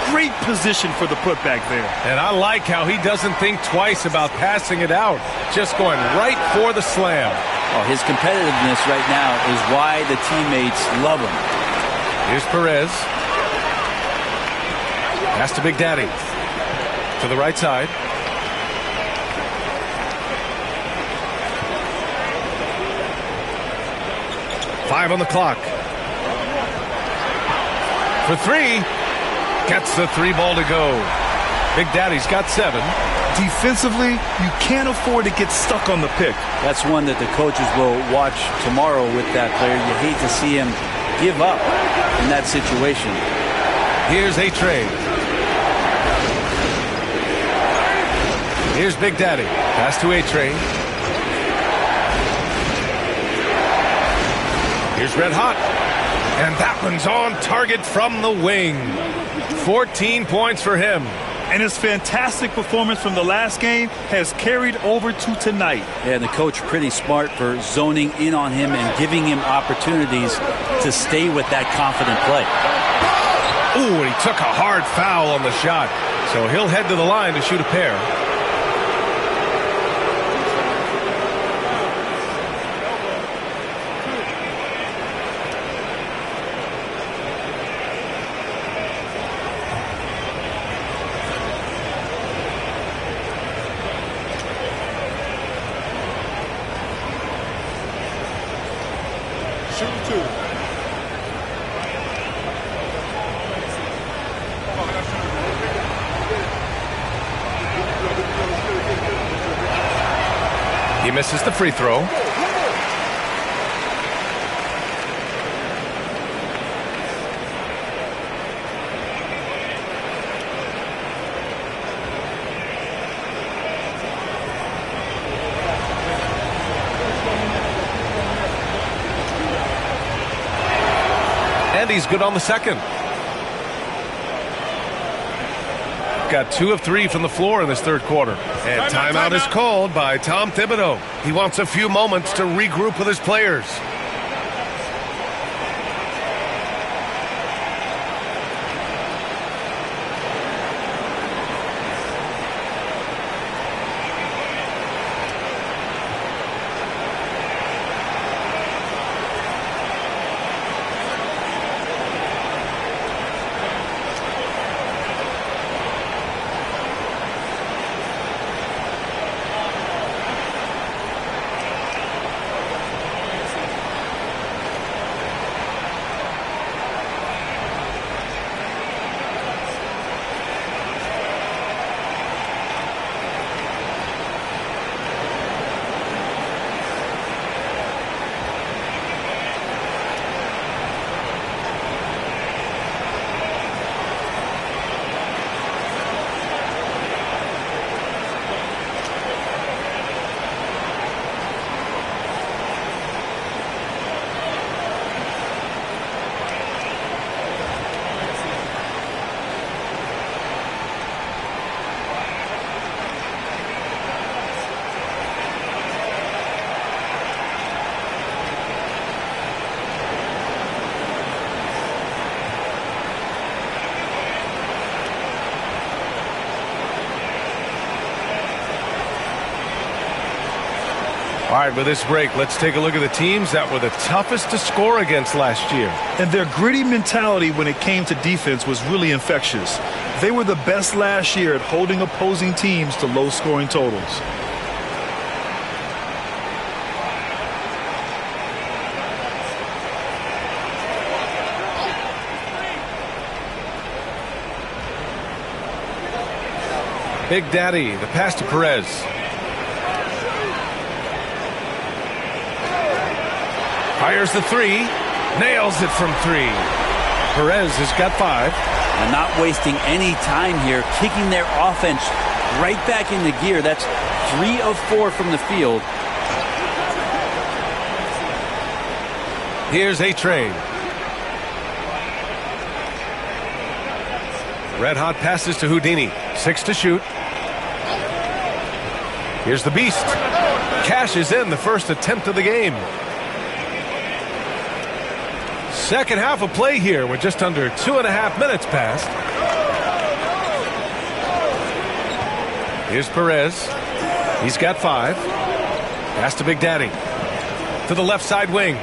Speaker 12: Great position for the putback there.
Speaker 11: And I like how he doesn't think twice about passing it out. Just going right for the slam.
Speaker 13: Oh, his competitiveness right now is why the teammates love him.
Speaker 11: Here's Perez. Pass to Big Daddy. To the right side. Five on the clock. For 3. Gets the 3 ball to go. Big Daddy's got 7.
Speaker 12: Defensively, you can't afford to get stuck on the pick.
Speaker 13: That's one that the coaches will watch tomorrow with that player. You hate to see him give up in that situation.
Speaker 11: Here's A-Train. Here's Big Daddy. Pass to A-Train. Here's Red Hot. And that one's on target from the wing. 14 points for him.
Speaker 12: And his fantastic performance from the last game has carried over to tonight.
Speaker 13: Yeah, and the coach pretty smart for zoning in on him and giving him opportunities to stay with that confident play.
Speaker 11: Ooh, and he took a hard foul on the shot. So he'll head to the line to shoot a pair. He misses the free throw. And he's good on the second. Got 2 of 3 from the floor in this third quarter. And timeout is called by Tom Thibodeau. He wants a few moments to regroup with his players. All right, with this break, let's take a look at the teams that were the toughest to score against last year.
Speaker 12: And their gritty mentality when it came to defense was really infectious. They were the best last year at holding opposing teams to low-scoring totals.
Speaker 11: Big Daddy, the pass to Perez. Fires the three, nails it from 3. Perez has got 5.
Speaker 13: And not wasting any time here, kicking their offense right back into gear. That's 3 of 4 from the field.
Speaker 11: Here's A-Train. Red hot passes to Houdini. 6 to shoot. Here's the Beast. Cashes in the first attempt of the game. Second half of play here with just under 2.5 minutes passed. Here's Perez. He's got 5. Pass to Big Daddy. To the left side wing.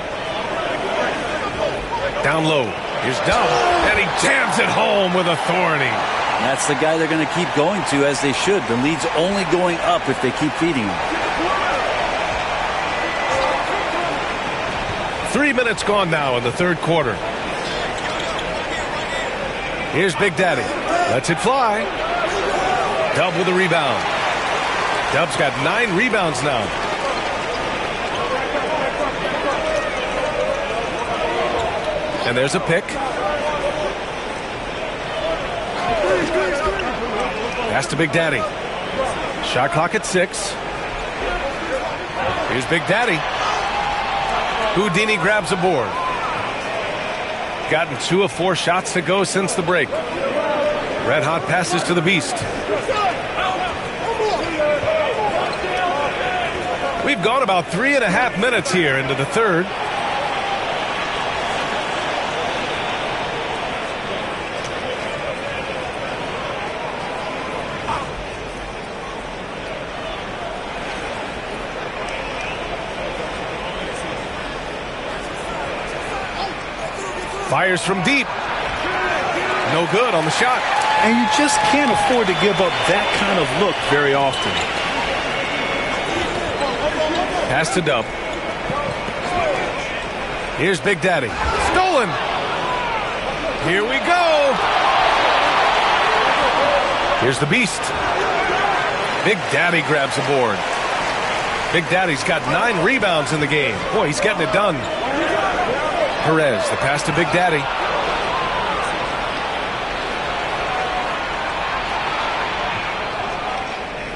Speaker 11: Down low. Here's Dub. And he jams it home with authority.
Speaker 13: That's the guy they're going to keep going to, as they should. The lead's only going up if they keep feeding him.
Speaker 11: 3 minutes gone now in the third quarter. Here's Big Daddy. Lets it fly. Dub with a rebound. Dub's got 9 rebounds now. And there's a pick. Pass to Big Daddy. Shot clock at 6. Here's Big Daddy. Houdini grabs a board. Gotten 2 of 4 shots to go since the break. Red Hot passes to the Beast. We've gone about 3.5 minutes here into the third. Fires from deep. No good on the shot.
Speaker 12: And you just can't afford to give up that kind of look very often.
Speaker 11: Pass to Dub. Here's Big Daddy. Stolen. Here we go. Here's the Beast. Big Daddy grabs the board. Big Daddy's got 9 rebounds in the game. Boy, he's getting it done. Perez, the pass to Big Daddy.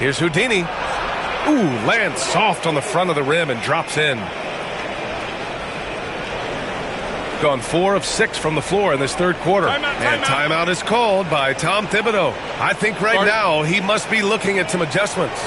Speaker 11: Here's Houdini. Ooh, lands soft on the front of the rim and drops in. Gone 4 of 6 from the floor in this third quarter. And timeout is called by Tom Thibodeau. I think right now he must be looking at some adjustments.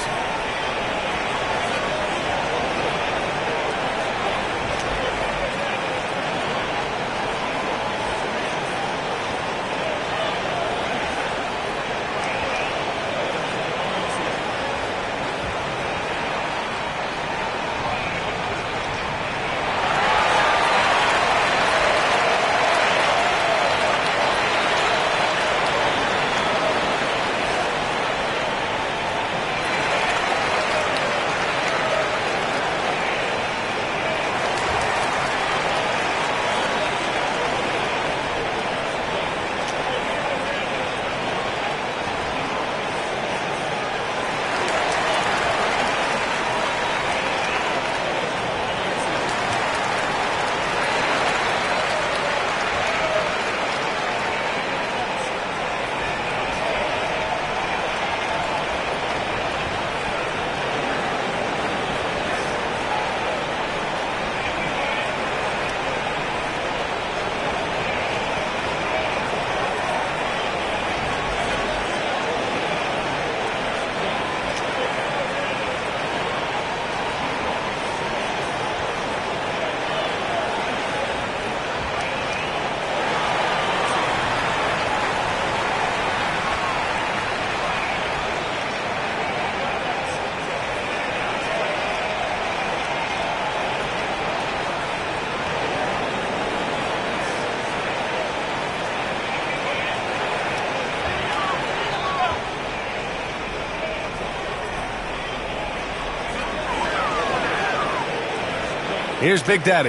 Speaker 11: Here's Big Daddy.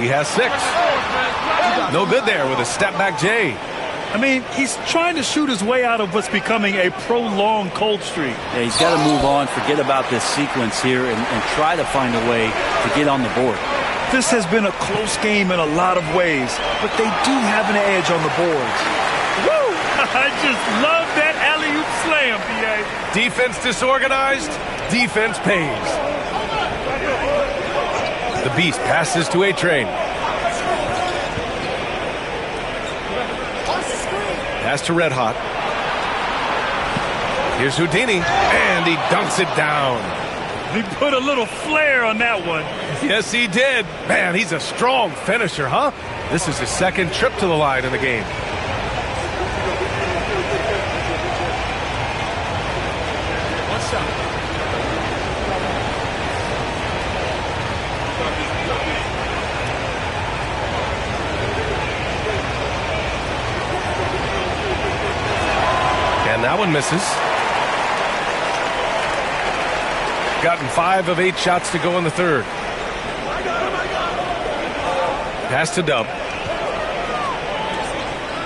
Speaker 11: He has 6. No good there with a step-back J.
Speaker 12: I mean, he's trying to shoot his way out of what's becoming a prolonged cold streak.
Speaker 13: Yeah, he's got to move on, forget about this sequence here, and try to find a way to get on the board.
Speaker 12: This has been a close game in a lot of ways, but they do have an edge on the boards. Woo! I just love that alley-oop slam, B.A.
Speaker 11: Defense disorganized, defense pays. The Beast passes to A-Train. Pass to Red Hot. Here's Houdini, and he dunks it down.
Speaker 12: He put a little flair on that one.
Speaker 11: Yes, he did. Man, he's a strong finisher, huh? This is his second trip to the line in the game.
Speaker 12: What's up?
Speaker 11: And that one misses. Gotten 5 of 8 shots to go in the third. Pass to Dub.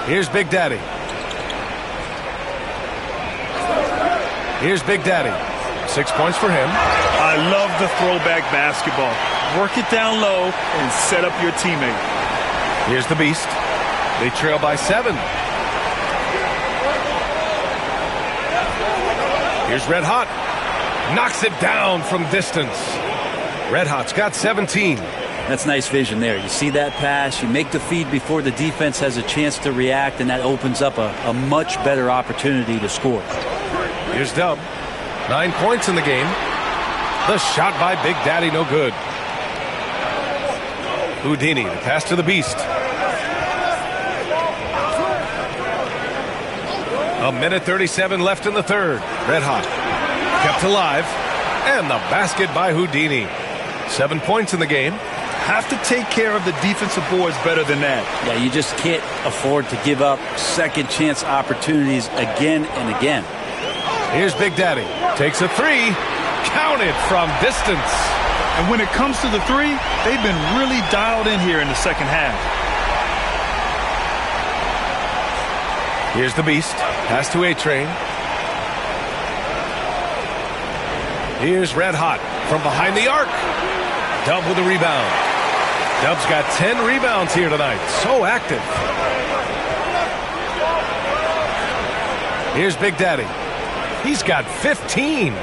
Speaker 11: Here's Big Daddy. Here's Big Daddy. 6 points for him.
Speaker 12: I love the throwback basketball. Work it down low and set up your teammate.
Speaker 11: Here's the Beast. They trail by 7. Here's Red Hot. Knocks it down from distance. Red Hot's got 17.
Speaker 13: That's nice vision there. You see that pass, you make the feed before the defense has a chance to react, and that opens up a much better opportunity to score.
Speaker 11: Here's Dub. 9 points in the game. The shot by Big Daddy, no good. Houdini, the pass to the Beast. A minute 37 left in the third. Red hot. Kept alive. And the basket by Houdini. 7 points in the game.
Speaker 12: Have to take care of the defensive boards better than that.
Speaker 13: Yeah, you just can't afford to give up second chance opportunities again and again.
Speaker 11: Here's Big Daddy. Takes a three. Counted from distance.
Speaker 12: And when it comes to the three, they've been really dialed in here in the second half.
Speaker 11: Here's the Beast. Pass to A-Train. Here's Red Hot from behind the arc. Dub with a rebound. Dub's got 10 rebounds here tonight. So active. Here's Big Daddy. He's got 15.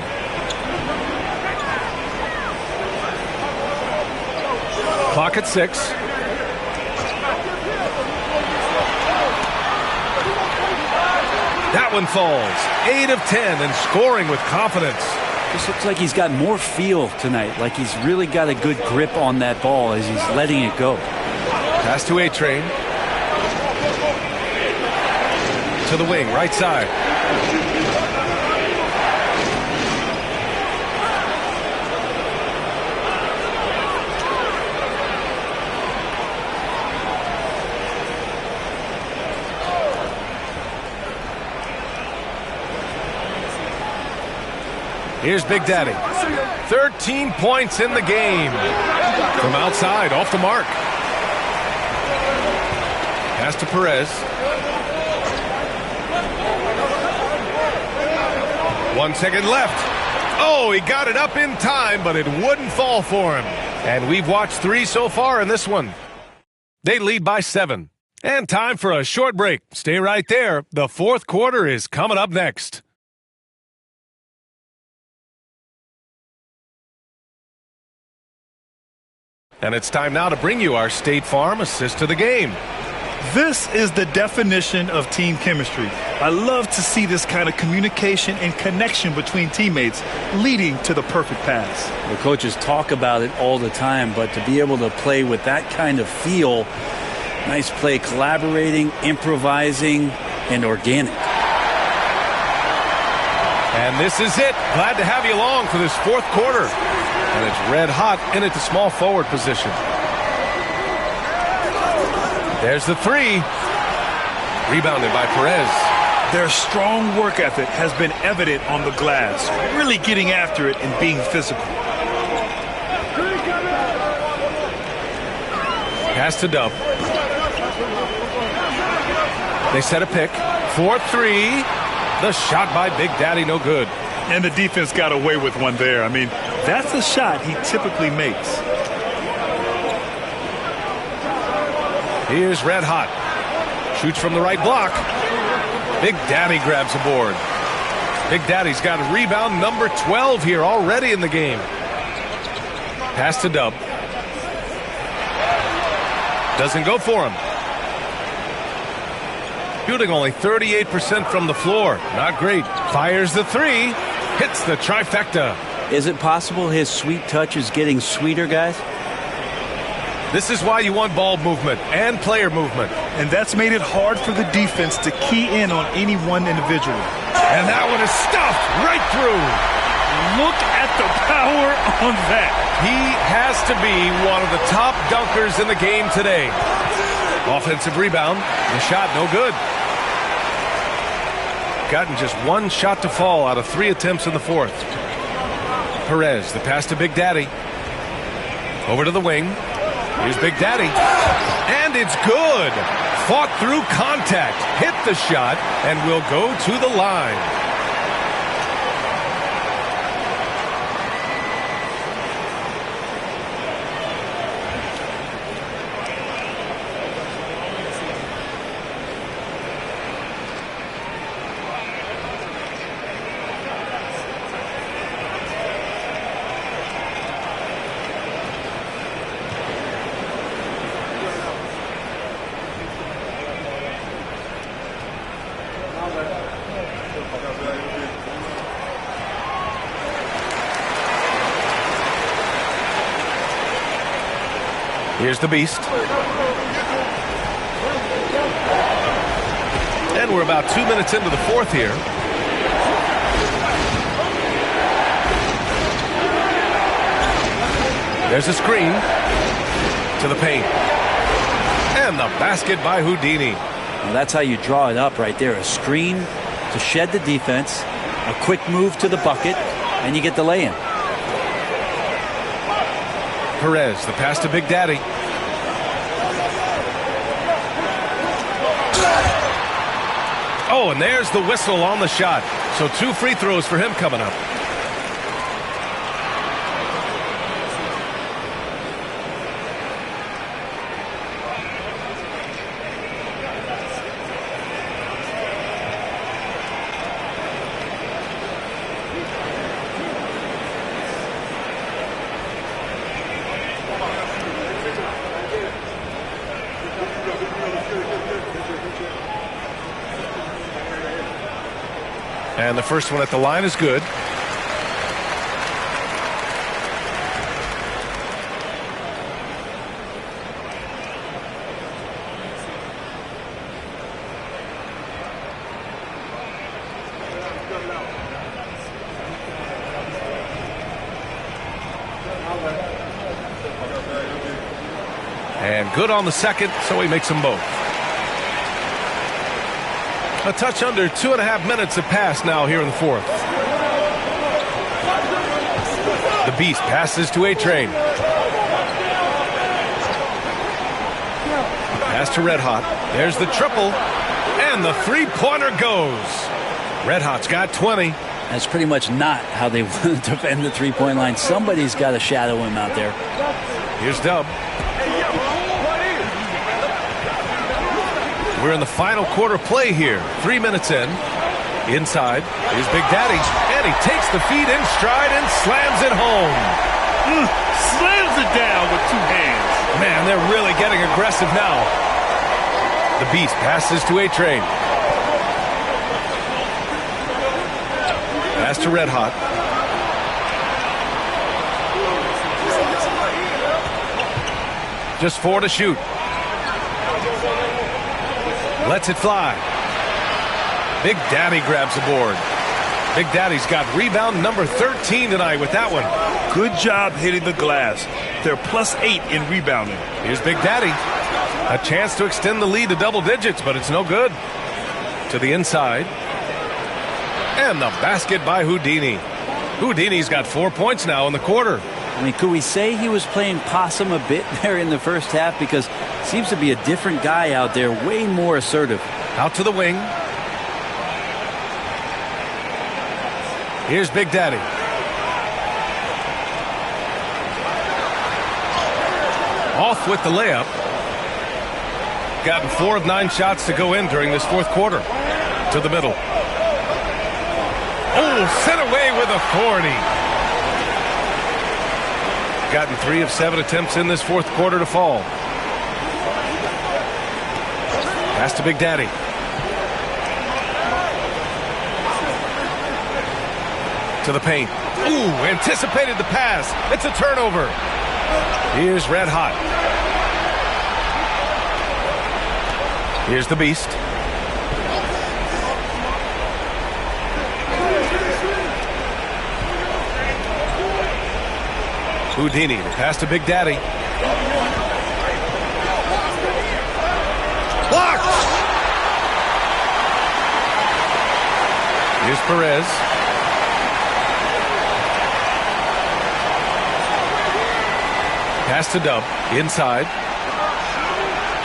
Speaker 11: Clock at 6. That one falls. 8 of 10 and scoring with confidence.
Speaker 13: This looks like he's got more feel tonight, like he's really got a good grip on that ball as he's letting it go.
Speaker 11: Pass to A-Train. To the wing, right side. Here's Big Daddy. 13 points in the game. From outside, off the mark. Pass to Perez. 1 second left. Oh, he got it up in time, but it wouldn't fall for him. And we've watched 3 so far in this one. They lead by 7. And time for a short break. Stay right there. The fourth quarter is coming up next. And it's time now to bring you our State Farm assist to the game.
Speaker 12: This is the definition of team chemistry. I love to see this kind of communication and connection between teammates leading to the perfect pass.
Speaker 13: The coaches talk about it all the time, but to be able to play with that kind of feel, nice play, collaborating, improvising, and organic.
Speaker 11: And this is it. Glad to have you along for this fourth quarter. And it's red hot in at the small forward position. There's the three. Rebounded by Perez.
Speaker 12: Their strong work ethic has been evident on the glass, really getting after it and being physical.
Speaker 11: Pass to Dub. They set a pick. 4-3. The shot by Big Daddy, no good.
Speaker 12: And the defense got away with one there. I mean, that's a shot he typically makes.
Speaker 11: Here's Red Hot. Shoots from the right block. Big Daddy grabs a board. Big Daddy's got a rebound number 12 here already in the game. Pass to Dub. Doesn't go for him. Shooting only 38% from the floor. Not great. Fires the three. Hits the trifecta.
Speaker 13: Is it possible his sweet touch is getting sweeter, guys?
Speaker 11: This is why you want ball movement and player movement.
Speaker 12: And that's made it hard for the defense to key in on any one individual.
Speaker 11: And that one is stuffed right through.
Speaker 12: Look at the power on that.
Speaker 11: He has to be one of the top dunkers in the game today. Offensive rebound. The shot no good. Gotten just one shot to fall out of 3 attempts in the fourth. Perez, the pass to Big Daddy. Over to the wing. Here's Big Daddy. And it's good. Fought through contact. Hit the shot and will go to the line. Here's the Beast. And we're about 2 minutes into the fourth here. There's a screen to the paint. And the basket by Houdini.
Speaker 13: Well, that's how you draw it up right there. A screen to shed the defense, a quick move to the bucket, and you get the lay-in.
Speaker 11: Perez, the pass to Big Daddy. Oh, and there's the whistle on the shot. So 2 free throws for him coming up. And the first one at the line is good. And good on the second, so he makes them both. A touch under 2.5 minutes have passed now here in the fourth. The Beast passes to A-Train. Pass to Red Hot. There's the triple. And the three-pointer goes. Red Hot's got 20.
Speaker 13: That's pretty much not how they want to defend the three-point line. Somebody's got to shadow him out there.
Speaker 11: Here's Dub. We're in the final quarter play here. 3 minutes in. Inside is Big Daddy. And he takes the feed in stride and slams it home.
Speaker 12: Slams it down with 2 hands.
Speaker 11: Man, they're really getting aggressive now. The Beast passes to A-Train. Pass to Red Hot. Just 4 to shoot. Lets it fly. Big Daddy grabs the board. Big Daddy's got rebound number 13 tonight with that one.
Speaker 12: Good job hitting the glass. They're +8 in rebounding.
Speaker 11: Here's Big Daddy. A chance to extend the lead to double digits, but it's no good. To the inside. And the basket by Houdini. Houdini's got 4 points now in the quarter.
Speaker 13: I mean, could we say he was playing possum a bit there in the first half? Because seems to be a different guy out there, way more assertive.
Speaker 11: Out to the wing. Here's Big Daddy. Off with the layup. Gotten 4 of 9 shots to go in during this fourth quarter. To the middle. Oh, sent away with authority. Gotten 3 of 7 attempts in this fourth quarter to fall. Pass to Big Daddy. To the paint. Ooh, anticipated the pass. It's a turnover. Here's Red Hot. Here's the Beast. Houdini, the pass to Big Daddy. Blocked! Here's Perez. Pass to Dub. Inside.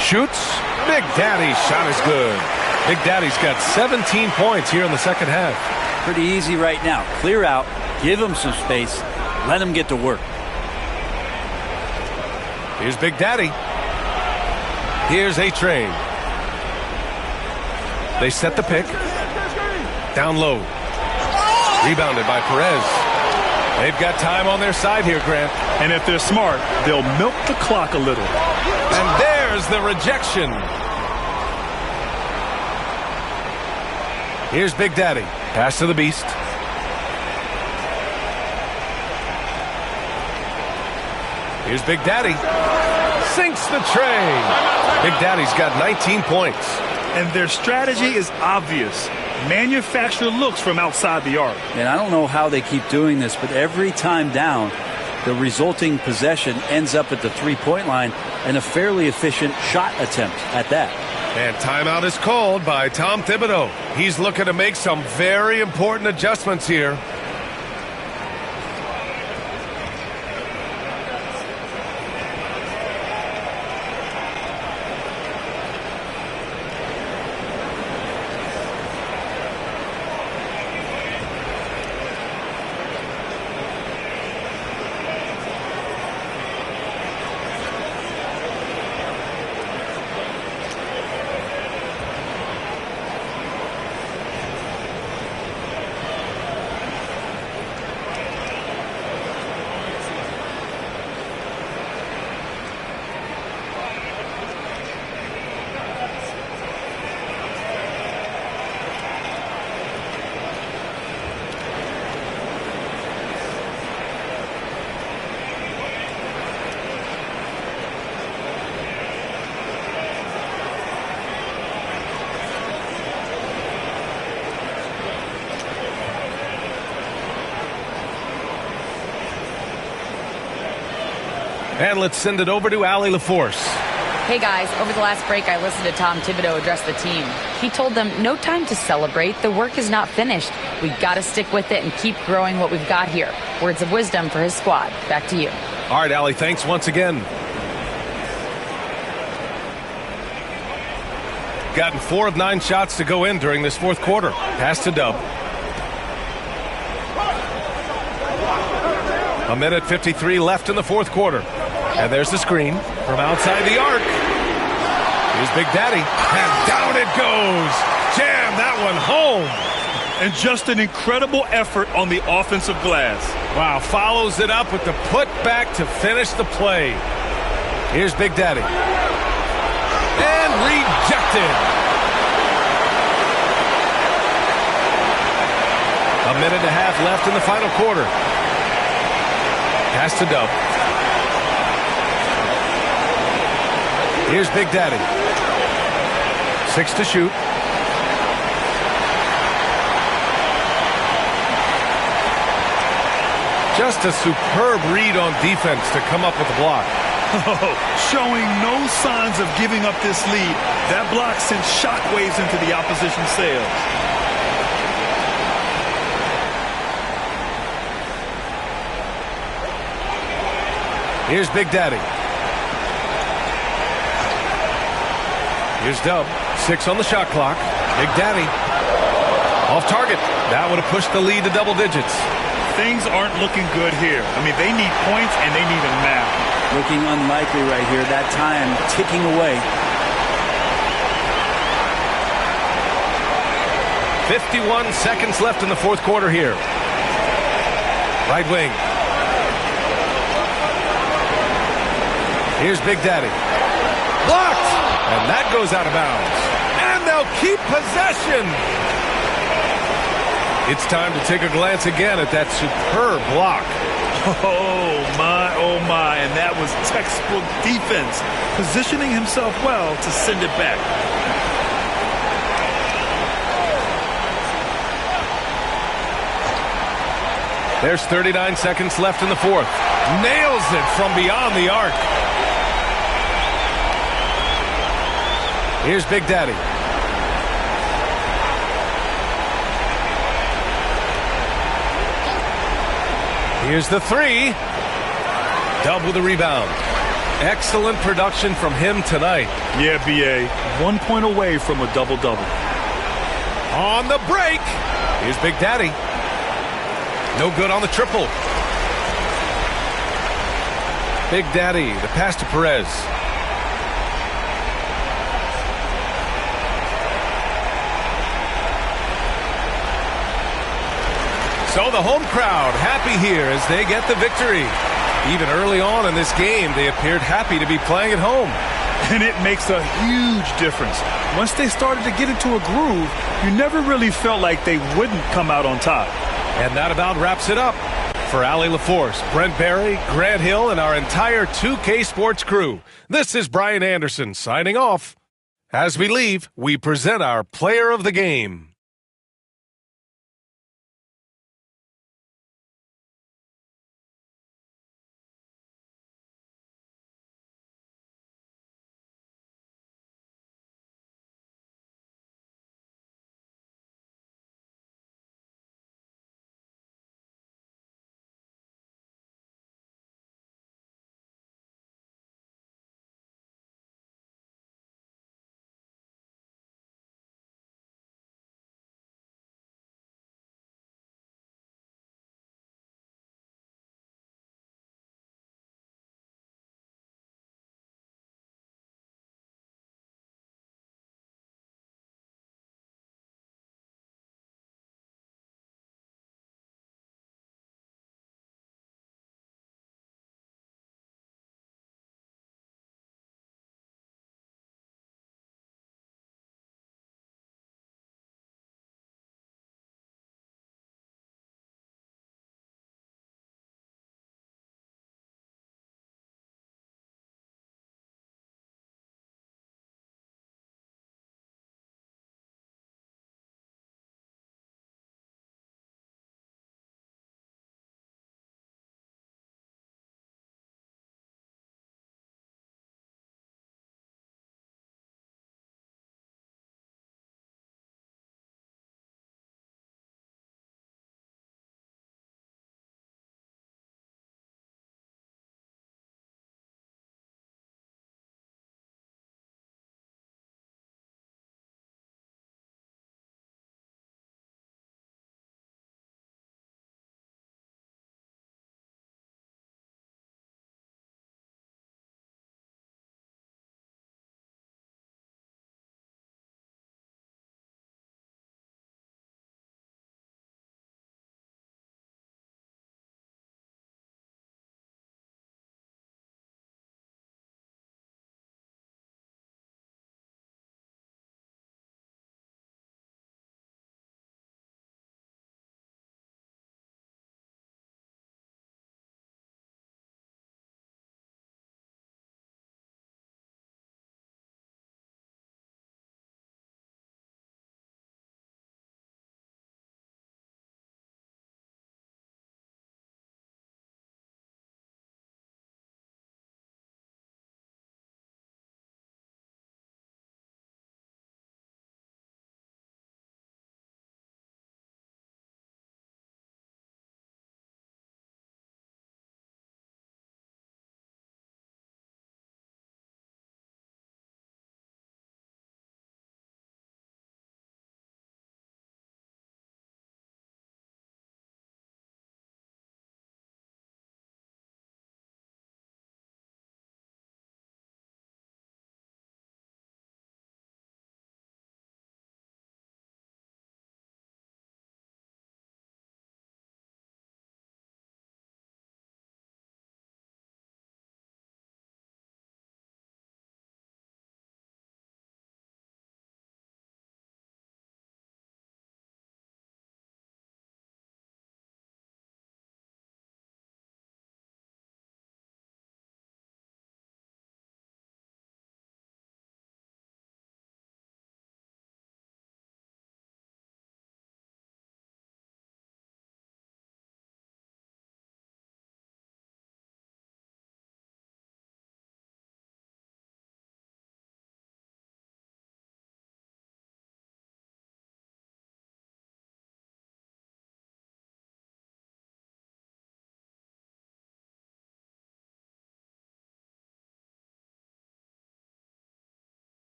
Speaker 11: Shoots. Big Daddy's shot is good. Big Daddy's got 17 points here in the second half.
Speaker 13: Pretty easy right now. Clear out. Give him some space. Let him get to work.
Speaker 11: Here's Big Daddy. Here's A-Train. They set the pick. Down low. Rebounded by Perez. They've got time on their side here, Grant.
Speaker 12: And if they're smart, they'll milk the clock a little.
Speaker 11: And there's the rejection. Here's Big Daddy. Pass to the Beast. Here's Big Daddy. Sinks the tray. Big Daddy's got 19 points.
Speaker 12: And their strategy is obvious. Manufacture looks from outside the arc.
Speaker 13: And I don't know how they keep doing this, but every time down, the resulting possession ends up at the three-point line and a fairly efficient shot attempt at that.
Speaker 11: And timeout is called by Tom Thibodeau. He's looking to make some very important adjustments here. And let's send it over to Allie LaForce.
Speaker 14: Hey guys, over the last break I listened to Tom Thibodeau address the team. He told them no time to celebrate. The work is not finished. We've got to stick with it and keep growing what we've got here. Words of wisdom for his squad. Back to you.
Speaker 11: All right, Allie, thanks once again. Gotten 4 of 9 shots to go in during this fourth quarter. Pass to Dub. A minute 53 left in the fourth quarter. And there's the screen from outside the arc. Here's Big Daddy. And down it goes. Jam that one home.
Speaker 12: And just an incredible effort on the offensive glass.
Speaker 11: Wow, follows it up with the putback to finish the play. Here's Big Daddy. And rejected. A minute and a half left in the final quarter. Pass to Dub. Here's Big Daddy. 6 to shoot. Just a superb read on defense to come up with the block.
Speaker 12: Showing no signs of giving up this lead. That block sent shockwaves into the opposition sails.
Speaker 11: Here's Big Daddy. Here's Dub. 6 on the shot clock. Big Daddy. Off target. That would have pushed the lead to double digits.
Speaker 12: Things aren't looking good here. I mean, they need points and they need them now.
Speaker 13: Looking unlikely right here. That time ticking away.
Speaker 11: 51 seconds left in the fourth quarter here. Right wing. Here's Big Daddy. Blocked! And that goes out of bounds. And they'll keep possession. It's time to take a glance again at that superb block.
Speaker 12: Oh my, and that was textbook defense. Positioning himself well to send it back.
Speaker 11: There's 39 seconds left in the fourth. Nails it from beyond the arc. Here's Big Daddy. Here's the 3. Dub with a rebound. Excellent production from him tonight.
Speaker 12: Yeah, B.A. 1 point away from a double-double.
Speaker 11: On the break. Here's Big Daddy. No good on the triple. Big Daddy, the pass to Perez. So the home crowd happy here as they get the victory. Even early on in this game, they appeared happy to be playing at home.
Speaker 12: and it makes a huge difference. Once they started to get into a groove, you never really felt like they wouldn't come out on top.
Speaker 11: And that about wraps it up. For Allie LaForce, Brent Barry, Grant Hill, and our entire 2K Sports crew, this is Brian Anderson signing off. As we leave, we present our player of the game.